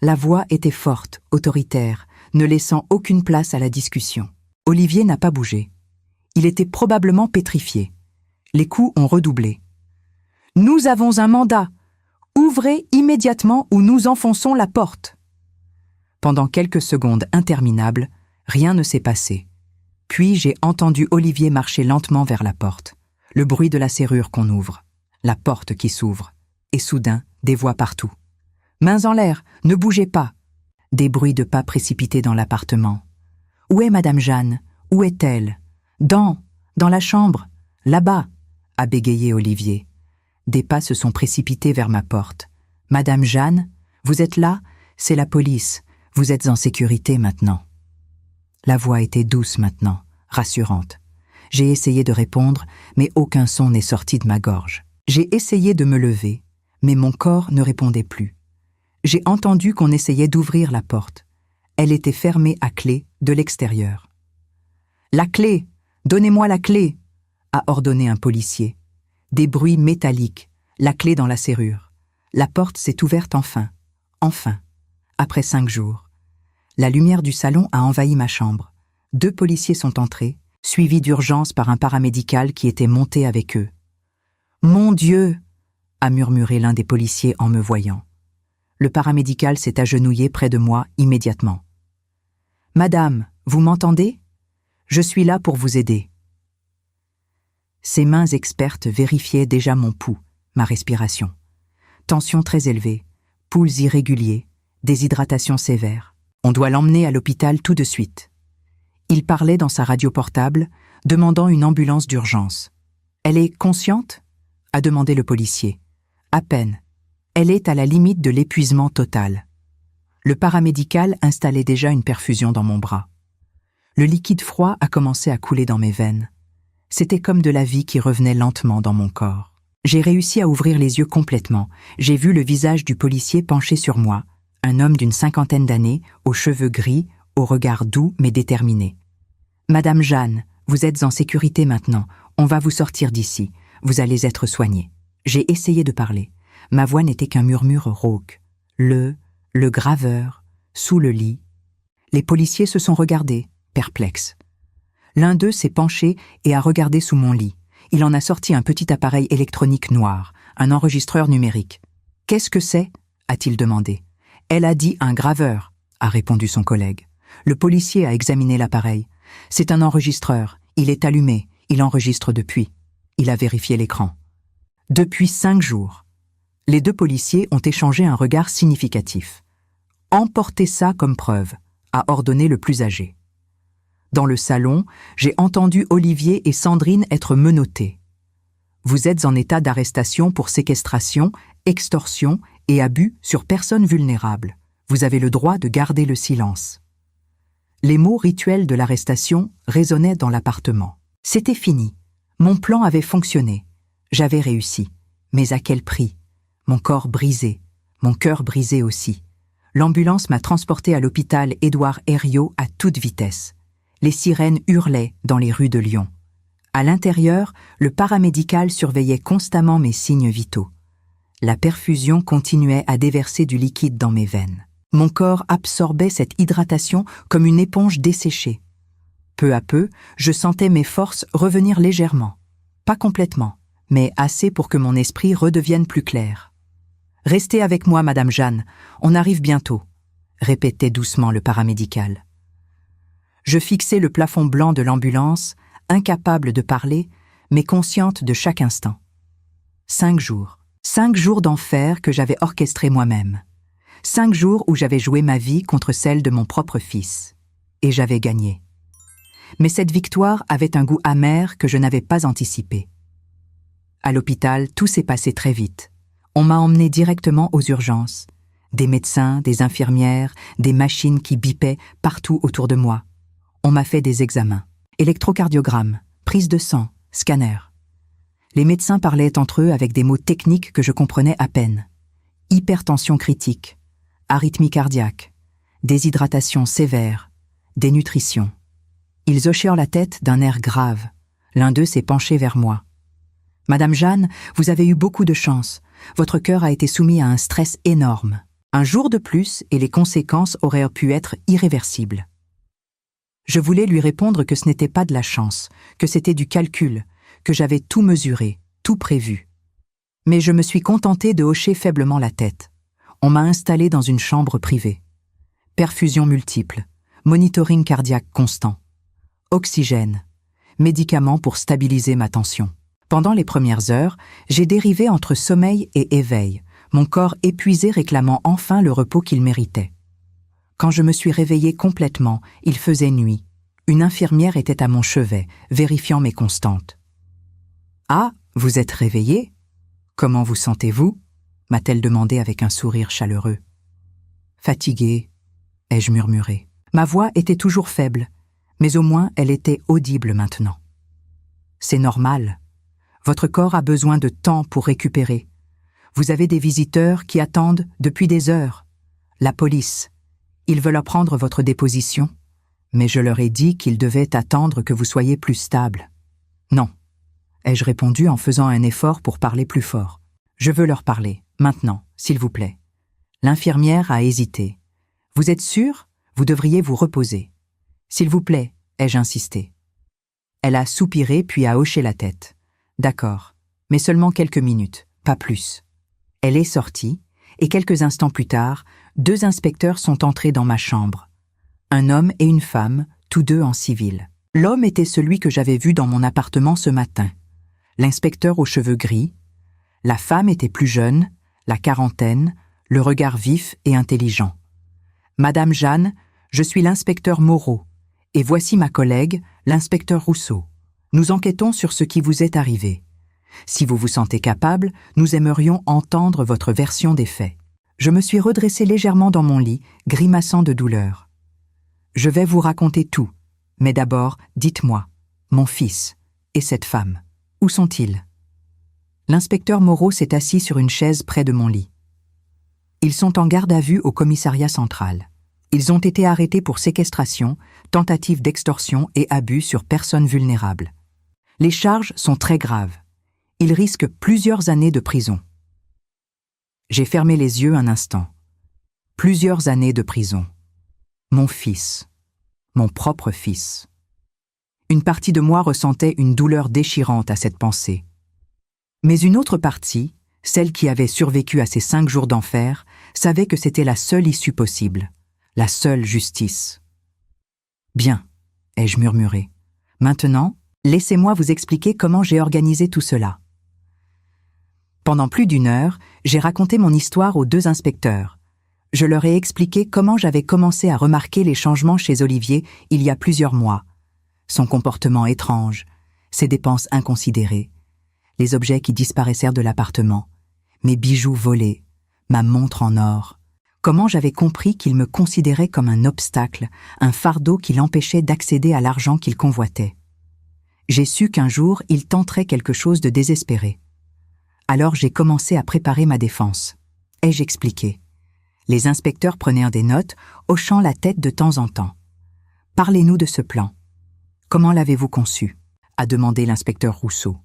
La voix était forte, autoritaire, ne laissant aucune place à la discussion. Olivier n'a pas bougé. Il était probablement pétrifié. Les coups ont redoublé. « Nous avons un mandat! Ouvrez immédiatement ou nous enfonçons la porte !» Pendant quelques secondes interminables, rien ne s'est passé. Puis j'ai entendu Olivier marcher lentement vers la porte. Le bruit de la serrure qu'on ouvre. La porte qui s'ouvre. Et soudain, des voix partout. « Mains en l'air, ne bougez pas !» Des bruits de pas précipités dans l'appartement. « Où est Madame Jeanne? Où est-elle? »« Dans la chambre, là-bas !» a bégayé Olivier. Des pas se sont précipités vers ma porte. « Madame Jeanne, vous êtes là? C'est la police. Vous êtes en sécurité maintenant. » La voix était douce maintenant, rassurante. J'ai essayé de répondre, mais aucun son n'est sorti de ma gorge. J'ai essayé de me lever, mais mon corps ne répondait plus. J'ai entendu qu'on essayait d'ouvrir la porte. Elle était fermée à clé de l'extérieur. « La clé! Donnez-moi la clé !» a ordonné un policier. Des bruits métalliques, la clé dans la serrure. La porte s'est ouverte enfin. Enfin. Après 5 jours. La lumière du salon a envahi ma chambre. 2 policiers sont entrés, suivis d'urgence par un paramédical qui était monté avec eux. « Mon Dieu !» a murmuré l'un des policiers en me voyant. Le paramédical s'est agenouillé près de moi immédiatement. « Madame, vous m'entendez? Je suis là pour vous aider. » Ses mains expertes vérifiaient déjà mon pouls, ma respiration. Tension très élevée, pouls irréguliers, Déshydratation sévère. On doit l'emmener à l'hôpital tout de suite. Il parlait dans sa radio portable, demandant une ambulance d'urgence. « Elle est consciente ?» a demandé le policier. « À peine. Elle est à la limite de l'épuisement total. » Le paramédical installait déjà une perfusion dans mon bras. Le liquide froid a commencé à couler dans mes veines. C'était comme de la vie qui revenait lentement dans mon corps. J'ai réussi à ouvrir les yeux complètement. J'ai vu le visage du policier penché sur moi, un homme d'une 50aine d'années, aux cheveux gris, au regard doux mais déterminé. « Madame Jeanne, vous êtes en sécurité maintenant. On va vous sortir d'ici. Vous allez être soignée. » J'ai essayé de parler. Ma voix n'était qu'un murmure rauque. Le graveur, sous le lit. Les policiers se sont regardés, perplexes. L'un d'eux s'est penché et a regardé sous mon lit. Il en a sorti un petit appareil électronique noir, un enregistreur numérique. « Qu'est-ce que c'est ?» a-t-il demandé. « Elle a dit un graveur », a répondu son collègue. Le policier a examiné l'appareil. « C'est un enregistreur. Il est allumé. Il enregistre depuis. » Il a vérifié l'écran. « Depuis 5 jours. » Les 2 policiers ont échangé un regard significatif. « Emportez ça comme preuve », a ordonné le plus âgé. Dans le salon, j'ai entendu Olivier et Sandrine être menottés. « Vous êtes en état d'arrestation pour séquestration, extorsion et abus sur personne vulnérable. Vous avez le droit de garder le silence. » Les mots rituels de l'arrestation résonnaient dans l'appartement. C'était fini. Mon plan avait fonctionné. J'avais réussi. Mais à quel prix? Mon corps brisé. Mon cœur brisé aussi. L'ambulance m'a transporté à l'hôpital Édouard Herriot à toute vitesse. Les sirènes hurlaient dans les rues de Lyon. À l'intérieur, le paramédical surveillait constamment mes signes vitaux. La perfusion continuait à déverser du liquide dans mes veines. Mon corps absorbait cette hydratation comme une éponge desséchée. Peu à peu, je sentais mes forces revenir légèrement. Pas complètement, mais assez pour que mon esprit redevienne plus clair. « Restez avec moi, Madame Jeanne, on arrive bientôt », répétait doucement le paramédical. Je fixais le plafond blanc de l'ambulance, incapable de parler, mais consciente de chaque instant. 5 jours. 5 jours d'enfer que j'avais orchestrés moi-même. 5 jours où j'avais joué ma vie contre celle de mon propre fils. Et j'avais gagné. Mais cette victoire avait un goût amer que je n'avais pas anticipé. À l'hôpital, tout s'est passé très vite. On m'a emmené directement aux urgences. Des médecins, des infirmières, des machines qui bipaient partout autour de moi. On m'a fait des examens. Électrocardiogramme, prise de sang, scanner. Les médecins parlaient entre eux avec des mots techniques que je comprenais à peine. Hypertension critique, arythmie cardiaque, déshydratation sévère, dénutrition. Ils hochèrent la tête d'un air grave. L'un d'eux s'est penché vers moi. « Madame Jeanne, vous avez eu beaucoup de chance. Votre cœur a été soumis à un stress énorme. Un jour de plus et les conséquences auraient pu être irréversibles. » Je voulais lui répondre que ce n'était pas de la chance, que c'était du calcul, que j'avais tout mesuré, tout prévu. Mais je me suis contentée de hocher faiblement la tête. On m'a installée dans une chambre privée. Perfusion multiple, monitoring cardiaque constant, oxygène, médicaments pour stabiliser ma tension. Pendant les premières heures, j'ai dérivé entre sommeil et éveil, mon corps épuisé réclamant enfin le repos qu'il méritait. Quand je me suis réveillée complètement, il faisait nuit. Une infirmière était à mon chevet, vérifiant mes constantes. « Ah, vous êtes réveillée ? Comment vous sentez-vous » m'a-t-elle demandé avec un sourire chaleureux. « Fatiguée » ai-je murmuré. Ma voix était toujours faible, mais au moins elle était audible maintenant. « C'est normal. Votre corps a besoin de temps pour récupérer. Vous avez des visiteurs qui attendent depuis des heures. La police. Ils veulent prendre votre déposition, mais je leur ai dit qu'ils devaient attendre que vous soyez plus stable. »« Non, » ai-je répondu en faisant un effort pour parler plus fort. « Je veux leur parler, maintenant, s'il vous plaît. » L'infirmière a hésité. « Vous êtes sûr ? Vous devriez vous reposer. »« S'il vous plaît, » ai-je insisté. Elle a soupiré puis a hoché la tête. « D'accord, mais seulement quelques minutes, pas plus. » Elle est sortie, et quelques instants plus tard, 2 inspecteurs sont entrés dans ma chambre. Un homme et une femme, tous 2 en civil. L'homme était celui que j'avais vu dans mon appartement ce matin. L'inspecteur aux cheveux gris. La femme était plus jeune, la quarantaine, le regard vif et intelligent. Madame Jeanne, je suis l'inspecteur Moreau, et voici ma collègue, l'inspecteur Rousseau. Nous enquêtons sur ce qui vous est arrivé. Si vous vous sentez capable, nous aimerions entendre votre version des faits. Je me suis redressé légèrement dans mon lit, grimaçant de douleur. Je vais vous raconter tout, mais d'abord, dites-moi, mon fils et cette femme, où sont-ils? L'inspecteur Moreau s'est assis sur une chaise près de mon lit. Ils sont en garde à vue au commissariat central. Ils ont été arrêtés pour séquestration, tentative d'extorsion et abus sur personnes vulnérables. Les charges sont très graves. Ils risquent plusieurs années de prison. J'ai fermé les yeux un instant. Plusieurs années de prison. Mon fils. Mon propre fils. Une partie de moi ressentait une douleur déchirante à cette pensée. Mais une autre partie, celle qui avait survécu à ces 5 jours d'enfer, savait que c'était la seule issue possible, la seule justice. « Bien », ai-je murmuré. « Maintenant, laissez-moi vous expliquer comment j'ai organisé tout cela. » Pendant plus d'1 heure, j'ai raconté mon histoire aux 2 inspecteurs. Je leur ai expliqué comment j'avais commencé à remarquer les changements chez Olivier il y a plusieurs mois. Son comportement étrange, ses dépenses inconsidérées, les objets qui disparaissèrent de l'appartement, mes bijoux volés, ma montre en or. Comment j'avais compris qu'il me considérait comme un obstacle, un fardeau qui l'empêchait d'accéder à l'argent qu'il convoitait. J'ai su qu'un jour, il tenterait quelque chose de désespéré. Alors j'ai commencé à préparer ma défense. Ai-je expliqué? Les inspecteurs prenaient des notes, hochant la tête de temps en temps. « Parlez-nous de ce plan. Comment l'avez-vous conçu ?» a demandé l'inspecteur Rousseau.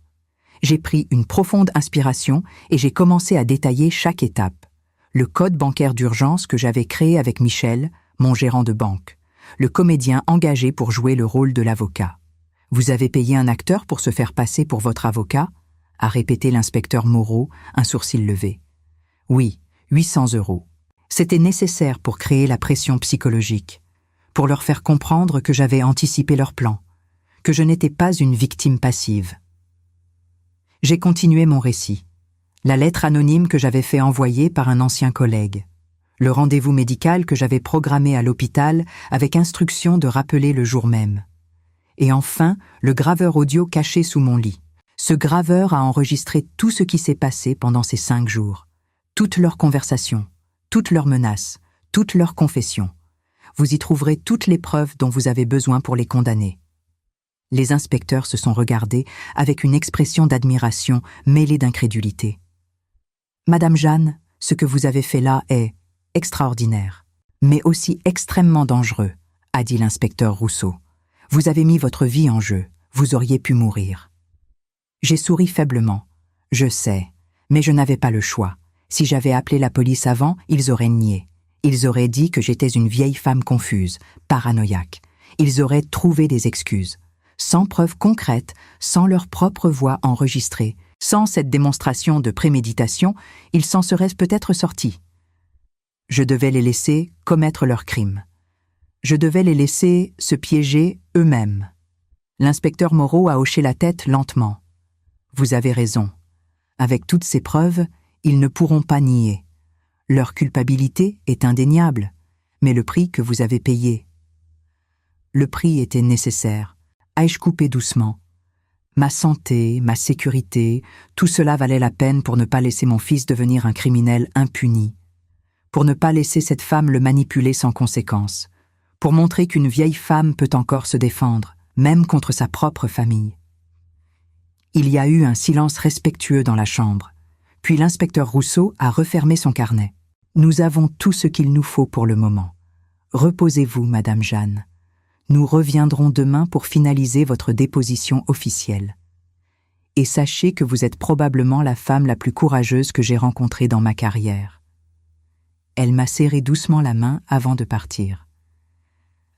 J'ai pris une profonde inspiration et j'ai commencé à détailler chaque étape. Le code bancaire d'urgence que j'avais créé avec Michel, mon gérant de banque. Le comédien engagé pour jouer le rôle de l'avocat. « Vous avez payé un acteur pour se faire passer pour votre avocat ?» a répété l'inspecteur Moreau, un sourcil levé. « Oui, 800 €. C'était nécessaire pour créer la pression psychologique, pour leur faire comprendre que j'avais anticipé leur plan, que je n'étais pas une victime passive. » J'ai continué mon récit. La lettre anonyme que j'avais fait envoyer par un ancien collègue. Le rendez-vous médical que j'avais programmé à l'hôpital avec instruction de rappeler le jour même. Et enfin, le graveur audio caché sous mon lit. Ce graveur a enregistré tout ce qui s'est passé pendant ces 5 jours. Toutes leurs conversations, toutes leurs menaces, toutes leurs confessions. Vous y trouverez toutes les preuves dont vous avez besoin pour les condamner. Les inspecteurs se sont regardés avec une expression d'admiration mêlée d'incrédulité. « Madame Jeanne, ce que vous avez fait là est extraordinaire, mais aussi extrêmement dangereux, » a dit l'inspecteur Rousseau. « Vous avez mis votre vie en jeu, vous auriez pu mourir. » J'ai souri faiblement. « Je sais, mais je n'avais pas le choix. Si j'avais appelé la police avant, ils auraient nié. Ils auraient dit que j'étais une vieille femme confuse, paranoïaque. Ils auraient trouvé des excuses. Sans preuves concrètes, sans leur propre voix enregistrée, sans cette démonstration de préméditation, ils s'en seraient peut-être sortis. Je devais les laisser commettre leurs crimes. Je devais les laisser se piéger eux-mêmes. L'inspecteur Moreau a hoché la tête lentement. Vous avez raison. Avec toutes ces preuves, ils ne pourront pas nier. Leur culpabilité est indéniable, mais le prix que vous avez payé. Le prix était nécessaire. Ai-je coupé doucement? Ma santé, ma sécurité, tout cela valait la peine pour ne pas laisser mon fils devenir un criminel impuni, pour ne pas laisser cette femme le manipuler sans conséquence, pour montrer qu'une vieille femme peut encore se défendre, même contre sa propre famille. Il y a eu un silence respectueux dans la chambre, puis l'inspecteur Rousseau a refermé son carnet. Nous avons tout ce qu'il nous faut pour le moment. Reposez-vous, Madame Jeanne. Nous reviendrons demain pour finaliser votre déposition officielle. Et sachez que vous êtes probablement la femme la plus courageuse que j'ai rencontrée dans ma carrière. Elle m'a serré doucement la main avant de partir.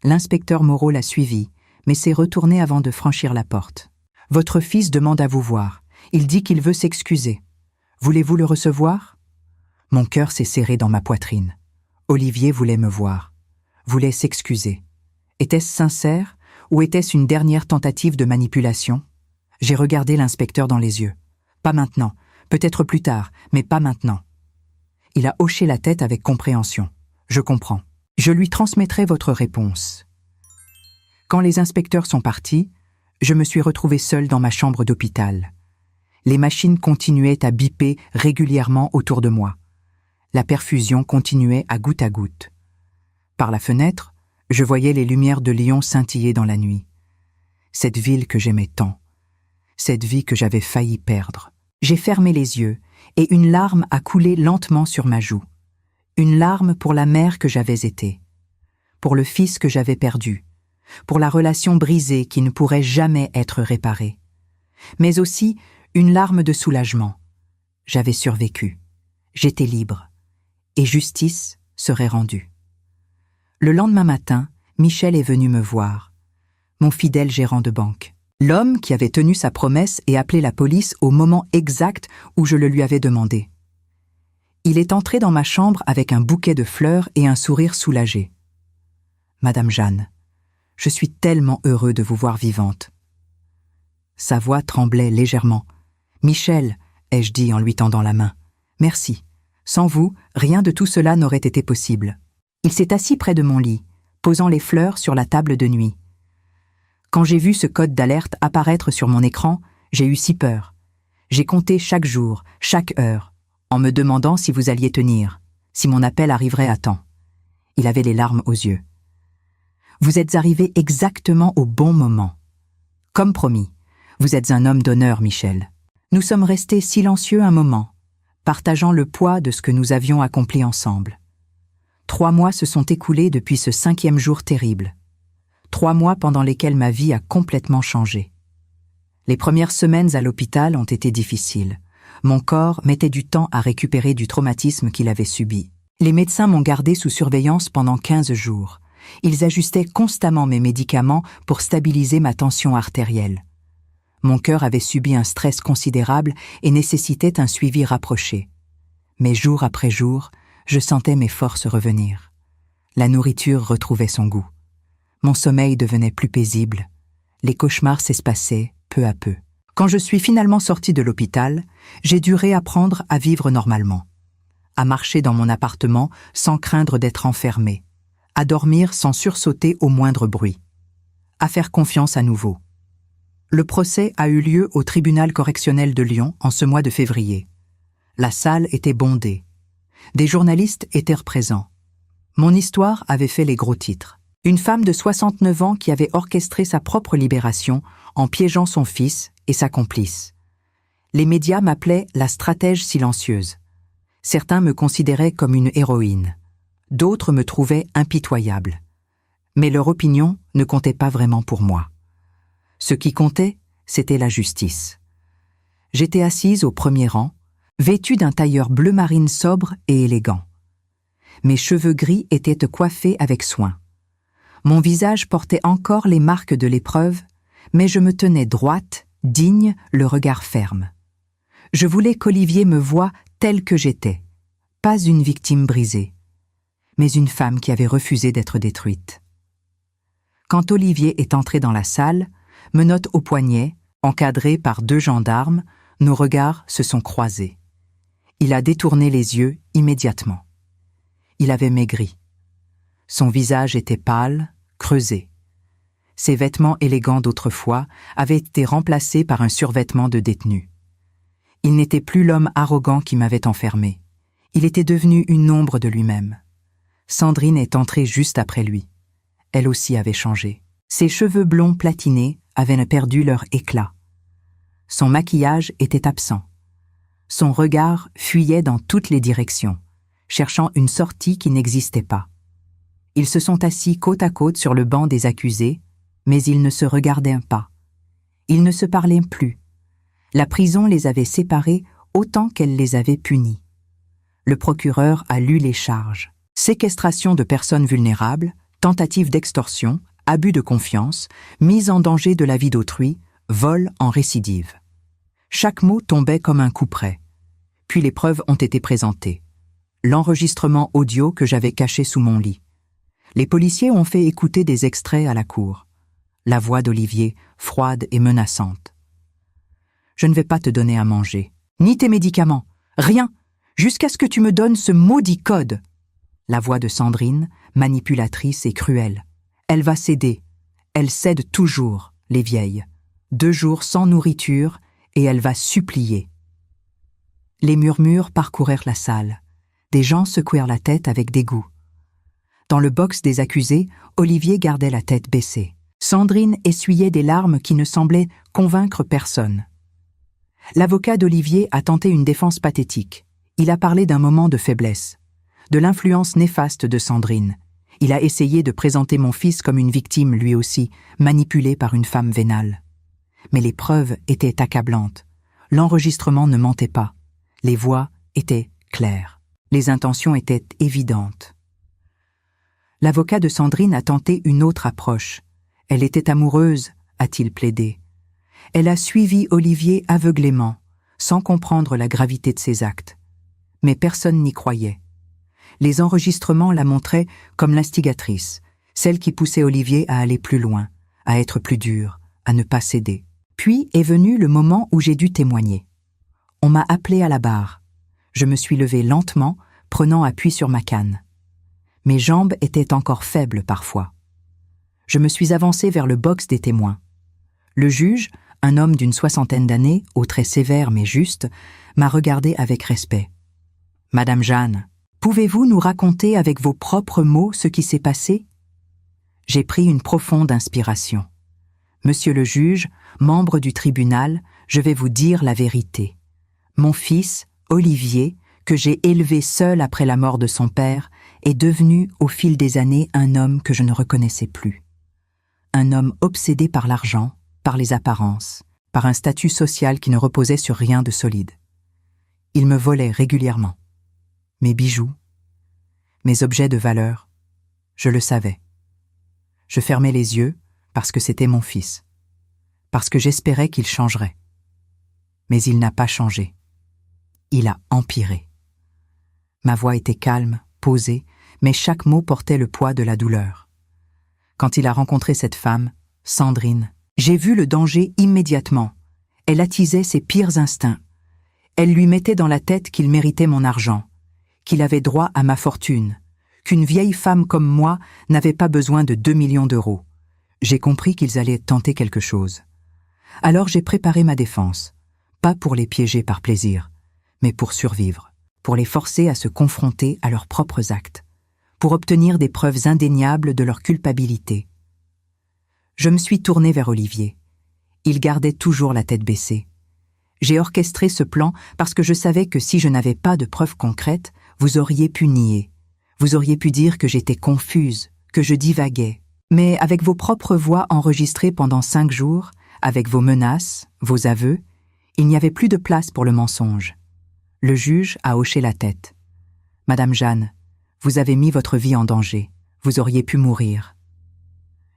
L'inspecteur Moreau l'a suivi, mais s'est retourné avant de franchir la porte. « Votre fils demande à vous voir. Il dit qu'il veut s'excuser. Voulez-vous le recevoir ?» Mon cœur s'est serré dans ma poitrine. Olivier voulait me voir, voulait s'excuser. Était-ce sincère ou était-ce une dernière tentative de manipulation? J'ai regardé l'inspecteur dans les yeux. Pas maintenant, peut-être plus tard, mais pas maintenant. Il a hoché la tête avec compréhension. Je comprends. Je lui transmettrai votre réponse. Quand les inspecteurs sont partis, je me suis retrouvée seule dans ma chambre d'hôpital. Les machines continuaient à biper régulièrement autour de moi. La perfusion continuait à goutte. Par la fenêtre, je voyais les lumières de Lyon scintiller dans la nuit. Cette ville que j'aimais tant, cette vie que j'avais failli perdre. J'ai fermé les yeux et une larme a coulé lentement sur ma joue. Une larme pour la mère que j'avais été, pour le fils que j'avais perdu, pour la relation brisée qui ne pourrait jamais être réparée. Mais aussi une larme de soulagement. J'avais survécu, j'étais libre, et justice serait rendue. Le lendemain matin, Michel est venu me voir, mon fidèle gérant de banque. L'homme qui avait tenu sa promesse et appelé la police au moment exact où je le lui avais demandé. Il est entré dans ma chambre avec un bouquet de fleurs et un sourire soulagé. « Madame Jeanne, je suis tellement heureux de vous voir vivante. » Sa voix tremblait légèrement. « Michel, » ai-je dit en lui tendant la main. « Merci. Sans vous, rien de tout cela n'aurait été possible. » Il s'est assis près de mon lit, posant les fleurs sur la table de nuit. Quand j'ai vu ce code d'alerte apparaître sur mon écran, j'ai eu si peur. J'ai compté chaque jour, chaque heure, en me demandant si vous alliez tenir, si mon appel arriverait à temps. Il avait les larmes aux yeux. Vous êtes arrivé exactement au bon moment. Comme promis, vous êtes un homme d'honneur, Michel. Nous sommes restés silencieux un moment, partageant le poids de ce que nous avions accompli ensemble. 3 mois se sont écoulés depuis ce 5e jour terrible. 3 mois pendant lesquels ma vie a complètement changé. Les premières semaines à l'hôpital ont été difficiles. Mon corps mettait du temps à récupérer du traumatisme qu'il avait subi. Les médecins m'ont gardé sous surveillance pendant 15 jours. Ils ajustaient constamment mes médicaments pour stabiliser ma tension artérielle. Mon cœur avait subi un stress considérable et nécessitait un suivi rapproché. Mais jour après jour, je sentais mes forces revenir. La nourriture retrouvait son goût. Mon sommeil devenait plus paisible. Les cauchemars s'espaçaient peu à peu. Quand je suis finalement sortie de l'hôpital, j'ai dû réapprendre à vivre normalement, à marcher dans mon appartement sans craindre d'être enfermée, à dormir sans sursauter au moindre bruit, à faire confiance à nouveau. Le procès a eu lieu au tribunal correctionnel de Lyon en ce mois de février. La salle était bondée. Des journalistes étaient présents. Mon histoire avait fait les gros titres. Une femme de 69 ans qui avait orchestré sa propre libération en piégeant son fils et sa complice. Les médias m'appelaient la stratège silencieuse. Certains me considéraient comme une héroïne. D'autres me trouvaient impitoyable. Mais leur opinion ne comptait pas vraiment pour moi. Ce qui comptait, c'était la justice. J'étais assise au premier rang, vêtue d'un tailleur bleu marine sobre et élégant. Mes cheveux gris étaient coiffés avec soin. Mon visage portait encore les marques de l'épreuve, mais je me tenais droite, digne, le regard ferme. Je voulais qu'Olivier me voie telle que j'étais, pas une victime brisée, mais une femme qui avait refusé d'être détruite. Quand Olivier est entré dans la salle, menottes au poignet, encadré par 2 gendarmes, nos regards se sont croisés. Il a détourné les yeux immédiatement. Il avait maigri. Son visage était pâle, creusé. Ses vêtements élégants d'autrefois avaient été remplacés par un survêtement de détenu. Il n'était plus l'homme arrogant qui m'avait enfermé. Il était devenu une ombre de lui-même. Sandrine est entrée juste après lui. Elle aussi avait changé. Ses cheveux blonds platinés avaient perdu leur éclat. Son maquillage était absent. Son regard fuyait dans toutes les directions, cherchant une sortie qui n'existait pas. Ils se sont assis côte à côte sur le banc des accusés, mais ils ne se regardaient pas. Ils ne se parlaient plus. La prison les avait séparés autant qu'elle les avait punis. Le procureur a lu les charges. Séquestration de personnes vulnérables, tentative d'extorsion, abus de confiance, mise en danger de la vie d'autrui, vol en récidive. Chaque mot tombait comme un coup près. Puis les preuves ont été présentées. L'enregistrement audio que j'avais caché sous mon lit. Les policiers ont fait écouter des extraits à la cour. La voix d'Olivier, froide et menaçante. « Je ne vais pas te donner à manger, ni tes médicaments, rien, jusqu'à ce que tu me donnes ce maudit code. » La voix de Sandrine, manipulatrice et cruelle. Elle va céder. Elle cède toujours, les vieilles. 2 jours sans nourriture, et elle va supplier. Les murmures parcourèrent la salle. Des gens secouèrent la tête avec dégoût. Dans le box des accusés, Olivier gardait la tête baissée. Sandrine essuyait des larmes qui ne semblaient convaincre personne. L'avocat d'Olivier a tenté une défense pathétique. Il a parlé d'un moment de faiblesse, de l'influence néfaste de Sandrine. Il a essayé de présenter mon fils comme une victime, lui aussi, manipulée par une femme vénale. Mais les preuves étaient accablantes. L'enregistrement ne mentait pas. Les voix étaient claires. Les intentions étaient évidentes. L'avocat de Sandrine a tenté une autre approche. Elle était amoureuse, a-t-il plaidé. Elle a suivi Olivier aveuglément, sans comprendre la gravité de ses actes. Mais personne n'y croyait. Les enregistrements la montraient comme l'instigatrice, celle qui poussait Olivier à aller plus loin, à être plus dur, à ne pas céder. Puis est venu le moment où j'ai dû témoigner. On m'a appelé à la barre. Je me suis levé lentement, prenant appui sur ma canne. Mes jambes étaient encore faibles parfois. Je me suis avancé vers le box des témoins. Le juge, un homme d'une 60aine d'années, aux traits sévères mais justes, m'a regardé avec respect. « Madame Jeanne, pouvez-vous nous raconter avec vos propres mots ce qui s'est passé ?» J'ai pris une profonde inspiration. « Monsieur le juge, membre du tribunal, je vais vous dire la vérité. Mon fils, Olivier, que j'ai élevé seul après la mort de son père, est devenu, au fil des années, un homme que je ne reconnaissais plus. Un homme obsédé par l'argent, par les apparences, par un statut social qui ne reposait sur rien de solide. Il me volait régulièrement. Mes bijoux, mes objets de valeur, je le savais. Je fermais les yeux parce que c'était mon fils, parce que j'espérais qu'il changerait. Mais il n'a pas changé. Il a empiré. Ma voix était calme, posée, mais chaque mot portait le poids de la douleur. Quand il a rencontré cette femme, Sandrine, j'ai vu le danger immédiatement. Elle attisait ses pires instincts. Elle lui mettait dans la tête qu'il méritait mon argent, qu'il avait droit à ma fortune, qu'une vieille femme comme moi n'avait pas besoin de 2 millions d'euros. J'ai compris qu'ils allaient tenter quelque chose. Alors j'ai préparé ma défense, pas pour les piéger par plaisir, mais pour survivre, pour les forcer à se confronter à leurs propres actes, pour obtenir des preuves indéniables de leur culpabilité. Je me suis tournée vers Olivier. Il gardait toujours la tête baissée. J'ai orchestré ce plan parce que je savais que si je n'avais pas de preuves concrètes, vous auriez pu nier. Vous auriez pu dire que j'étais confuse, que je divaguais. Mais avec vos propres voix enregistrées pendant 5 jours, avec vos menaces, vos aveux, il n'y avait plus de place pour le mensonge. Le juge a hoché la tête. « Madame Jeanne, vous avez mis votre vie en danger. Vous auriez pu mourir. »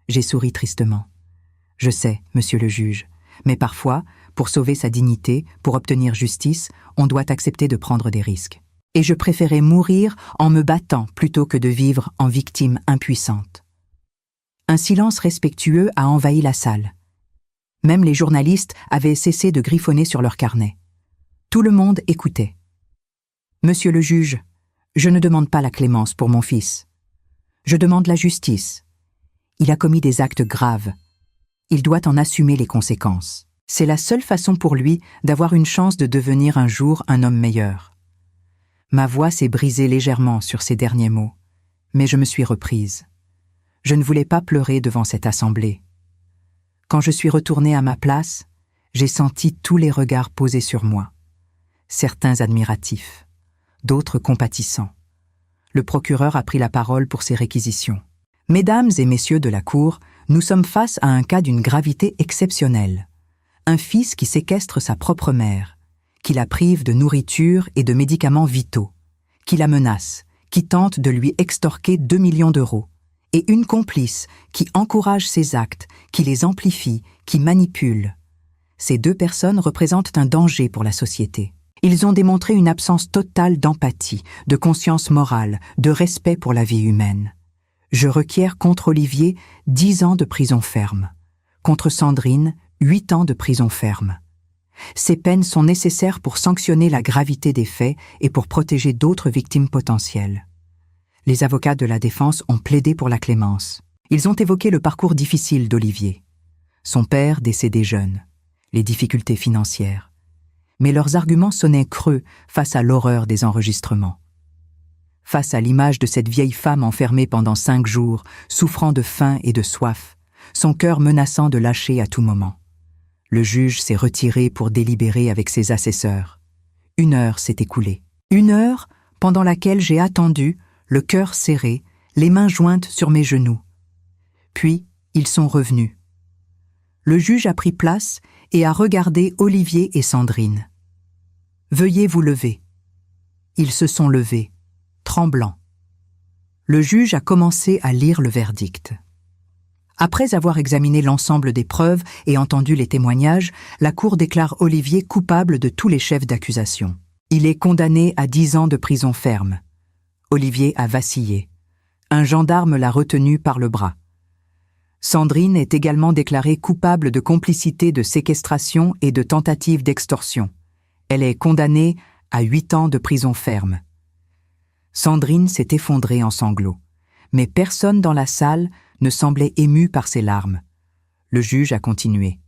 J'ai souri tristement. « Je sais, monsieur le juge, mais parfois, pour sauver sa dignité, pour obtenir justice, on doit accepter de prendre des risques. Et je préférais mourir en me battant plutôt que de vivre en victime impuissante. » Un silence respectueux a envahi la salle. Même les journalistes avaient cessé de griffonner sur leur carnet. Tout le monde écoutait. « Monsieur le juge, je ne demande pas la clémence pour mon fils. Je demande la justice. Il a commis des actes graves. Il doit en assumer les conséquences. C'est la seule façon pour lui d'avoir une chance de devenir un jour un homme meilleur. » Ma voix s'est brisée légèrement sur ces derniers mots, mais je me suis reprise. Je ne voulais pas pleurer devant cette assemblée. Quand je suis retournée à ma place, j'ai senti tous les regards posés sur moi. Certains admiratifs, d'autres compatissants. Le procureur a pris la parole pour ses réquisitions. « Mesdames et messieurs de la Cour, nous sommes face à un cas d'une gravité exceptionnelle. Un fils qui séquestre sa propre mère, qui la prive de nourriture et de médicaments vitaux, qui la menace, qui tente de lui extorquer 2 millions d'euros, et une complice qui encourage ses actes, qui les amplifie, qui manipule. Ces 2 personnes représentent un danger pour la société. Ils ont démontré une absence totale d'empathie, de conscience morale, de respect pour la vie humaine. Je requiers contre Olivier 10 ans de prison ferme, contre Sandrine 8 ans de prison ferme. Ces peines sont nécessaires pour sanctionner la gravité des faits et pour protéger d'autres victimes potentielles. Les avocats de la défense ont plaidé pour la clémence. Ils ont évoqué le parcours difficile d'Olivier. Son père décédé jeune, les difficultés financières. Mais leurs arguments sonnaient creux face à l'horreur des enregistrements. Face à l'image de cette vieille femme enfermée pendant 5 jours, souffrant de faim et de soif, son cœur menaçant de lâcher à tout moment. Le juge s'est retiré pour délibérer avec ses assesseurs. 1 heure s'est écoulée. 1 heure pendant laquelle j'ai attendu, le cœur serré, les mains jointes sur mes genoux. Puis, ils sont revenus. Le juge a pris place et a regardé Olivier et Sandrine. « Veuillez vous lever. » Ils se sont levés, tremblants. Le juge a commencé à lire le verdict. Après avoir examiné l'ensemble des preuves et entendu les témoignages, la Cour déclare Olivier coupable de tous les chefs d'accusation. Il est condamné à 10 ans de prison ferme. Olivier a vacillé. Un gendarme l'a retenu par le bras. Sandrine est également déclarée coupable de complicité de séquestration et de tentative d'extorsion. Elle est condamnée à 8 ans de prison ferme. Sandrine s'est effondrée en sanglots, mais personne dans la salle ne semblait ému par ses larmes. Le juge a continué.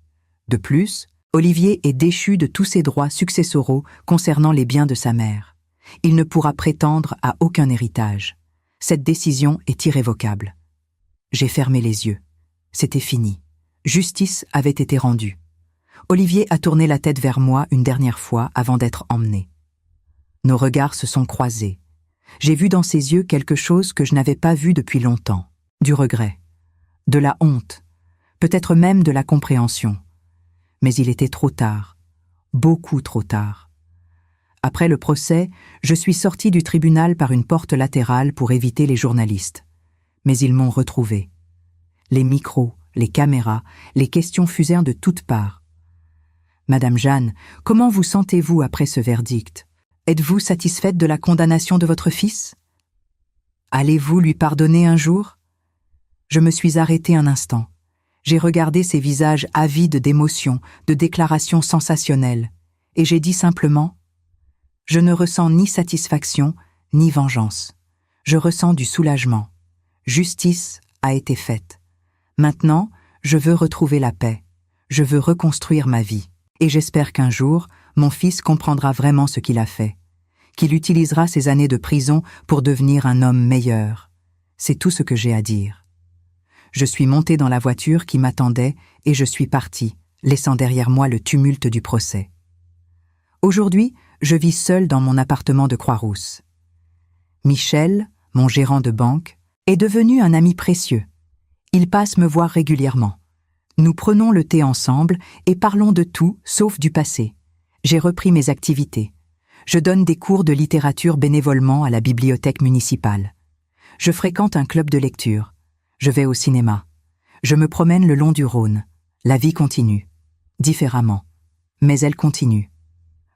De plus, Olivier est déchu de tous ses droits successoraux concernant les biens de sa mère. Il ne pourra prétendre à aucun héritage. Cette décision est irrévocable. J'ai fermé les yeux. C'était fini. Justice avait été rendue. Olivier a tourné la tête vers moi une dernière fois avant d'être emmené. Nos regards se sont croisés. J'ai vu dans ses yeux quelque chose que je n'avais pas vu depuis longtemps. Du regret, de la honte, peut-être même de la compréhension. Mais il était trop tard, beaucoup trop tard. Après le procès, je suis sorti du tribunal par une porte latérale pour éviter les journalistes. Mais ils m'ont retrouvé. Les micros, les caméras, les questions fusèrent de toutes parts. « Madame Jeanne, comment vous sentez-vous après ce verdict ? Êtes-vous satisfaite de la condamnation de votre fils ? Allez-vous lui pardonner un jour ?» Je me suis arrêtée un instant. J'ai regardé ces visages avides d'émotions, de déclarations sensationnelles, et j'ai dit simplement « Je ne ressens ni satisfaction, ni vengeance. Je ressens du soulagement. Justice a été faite. Maintenant, je veux retrouver la paix. Je veux reconstruire ma vie. Et j'espère qu'un jour, mon fils comprendra vraiment ce qu'il a fait, qu'il utilisera ses années de prison pour devenir un homme meilleur. C'est tout ce que j'ai à dire. » Je suis montée dans la voiture qui m'attendait et je suis partie, laissant derrière moi le tumulte du procès. Aujourd'hui, je vis seule dans mon appartement de Croix-Rousse. Michel, mon gérant de banque, est devenu un ami précieux. Il passe me voir régulièrement. Nous prenons le thé ensemble et parlons de tout sauf du passé. J'ai repris mes activités. Je donne des cours de littérature bénévolement à la bibliothèque municipale. Je fréquente un club de lecture. Je vais au cinéma. Je me promène le long du Rhône. La vie continue. Différemment. Mais elle continue.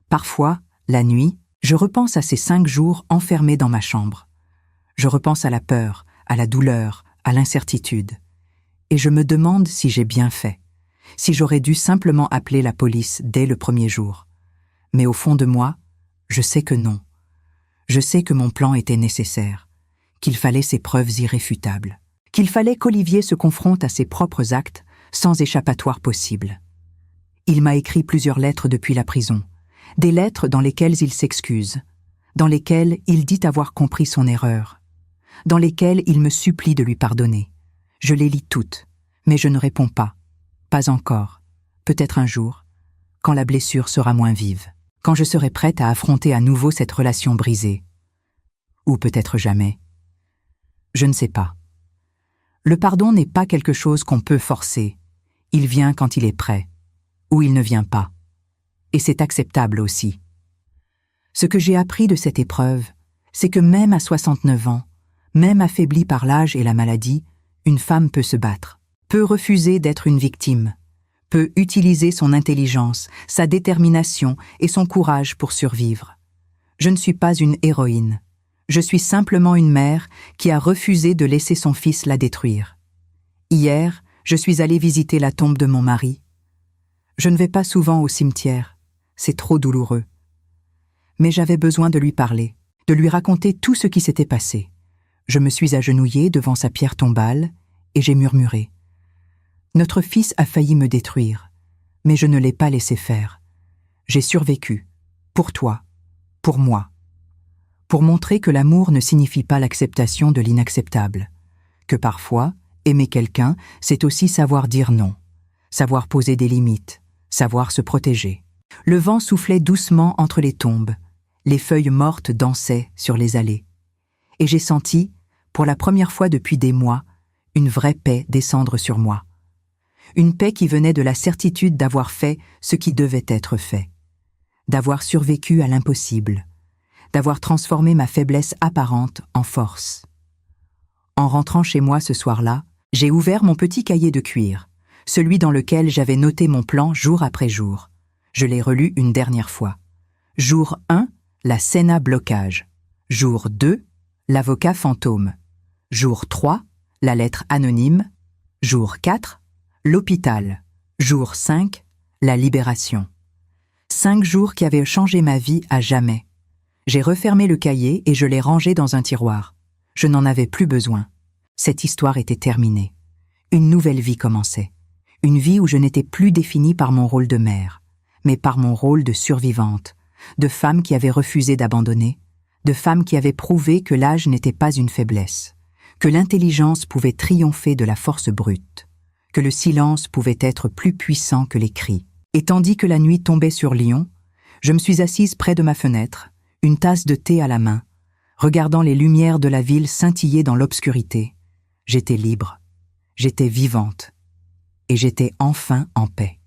Parfois, la nuit, je repense à ces 5 jours enfermés dans ma chambre. Je repense à la peur, à la douleur, à l'incertitude. Et je me demande si j'ai bien fait, si j'aurais dû simplement appeler la police dès le premier jour. Mais au fond de moi, je sais que non. Je sais que mon plan était nécessaire, qu'il fallait ces preuves irréfutables, qu'il fallait qu'Olivier se confronte à ses propres actes sans échappatoire possible. Il m'a écrit plusieurs lettres depuis la prison, des lettres dans lesquelles il s'excuse, dans lesquelles il dit avoir compris son erreur, dans lesquelles il me supplie de lui pardonner. Je les lis toutes, mais je ne réponds pas. Pas encore. Peut-être un jour, quand la blessure sera moins vive, quand je serai prête à affronter à nouveau cette relation brisée. Ou peut-être jamais. Je ne sais pas. Le pardon n'est pas quelque chose qu'on peut forcer. Il vient quand il est prêt, ou il ne vient pas. Et c'est acceptable aussi. Ce que j'ai appris de cette épreuve, c'est que même à 69 ans, même affaiblie par l'âge et la maladie, une femme peut se battre, peut refuser d'être une victime, peut utiliser son intelligence, sa détermination et son courage pour survivre. Je ne suis pas une héroïne. Je suis simplement une mère qui a refusé de laisser son fils la détruire. Hier, je suis allée visiter la tombe de mon mari. Je ne vais pas souvent au cimetière, c'est trop douloureux. Mais j'avais besoin de lui parler, de lui raconter tout ce qui s'était passé. Je me suis agenouillée devant sa pierre tombale et j'ai murmuré. Notre fils a failli me détruire, mais je ne l'ai pas laissé faire. J'ai survécu, pour toi, pour moi, pour montrer que l'amour ne signifie pas l'acceptation de l'inacceptable, que parfois, aimer quelqu'un, c'est aussi savoir dire non, savoir poser des limites, savoir se protéger. Le vent soufflait doucement entre les tombes, les feuilles mortes dansaient sur les allées, et j'ai senti, pour la première fois depuis des mois, une vraie paix descendre sur moi. Une paix qui venait de la certitude d'avoir fait ce qui devait être fait, d'avoir survécu à l'impossible, d'avoir transformé ma faiblesse apparente en force. En rentrant chez moi ce soir-là, j'ai ouvert mon petit cahier de cuir, celui dans lequel j'avais noté mon plan jour après jour. Je l'ai relu une dernière fois. Jour 1, la Sénat blocage. Jour 2, l'avocat fantôme. Jour 3, la lettre anonyme. Jour 4, l'hôpital. Jour 5, la libération. 5 jours qui avaient changé ma vie à jamais. J'ai refermé le cahier et je l'ai rangé dans un tiroir. Je n'en avais plus besoin. Cette histoire était terminée. Une nouvelle vie commençait. Une vie où je n'étais plus définie par mon rôle de mère, mais par mon rôle de survivante, de femme qui avait refusé d'abandonner, de femme qui avait prouvé que l'âge n'était pas une faiblesse, que l'intelligence pouvait triompher de la force brute, que le silence pouvait être plus puissant que les cris. Et tandis que la nuit tombait sur Lyon, je me suis assise près de ma fenêtre, une tasse de thé à la main, regardant les lumières de la ville scintiller dans l'obscurité. J'étais libre, j'étais vivante, et j'étais enfin en paix.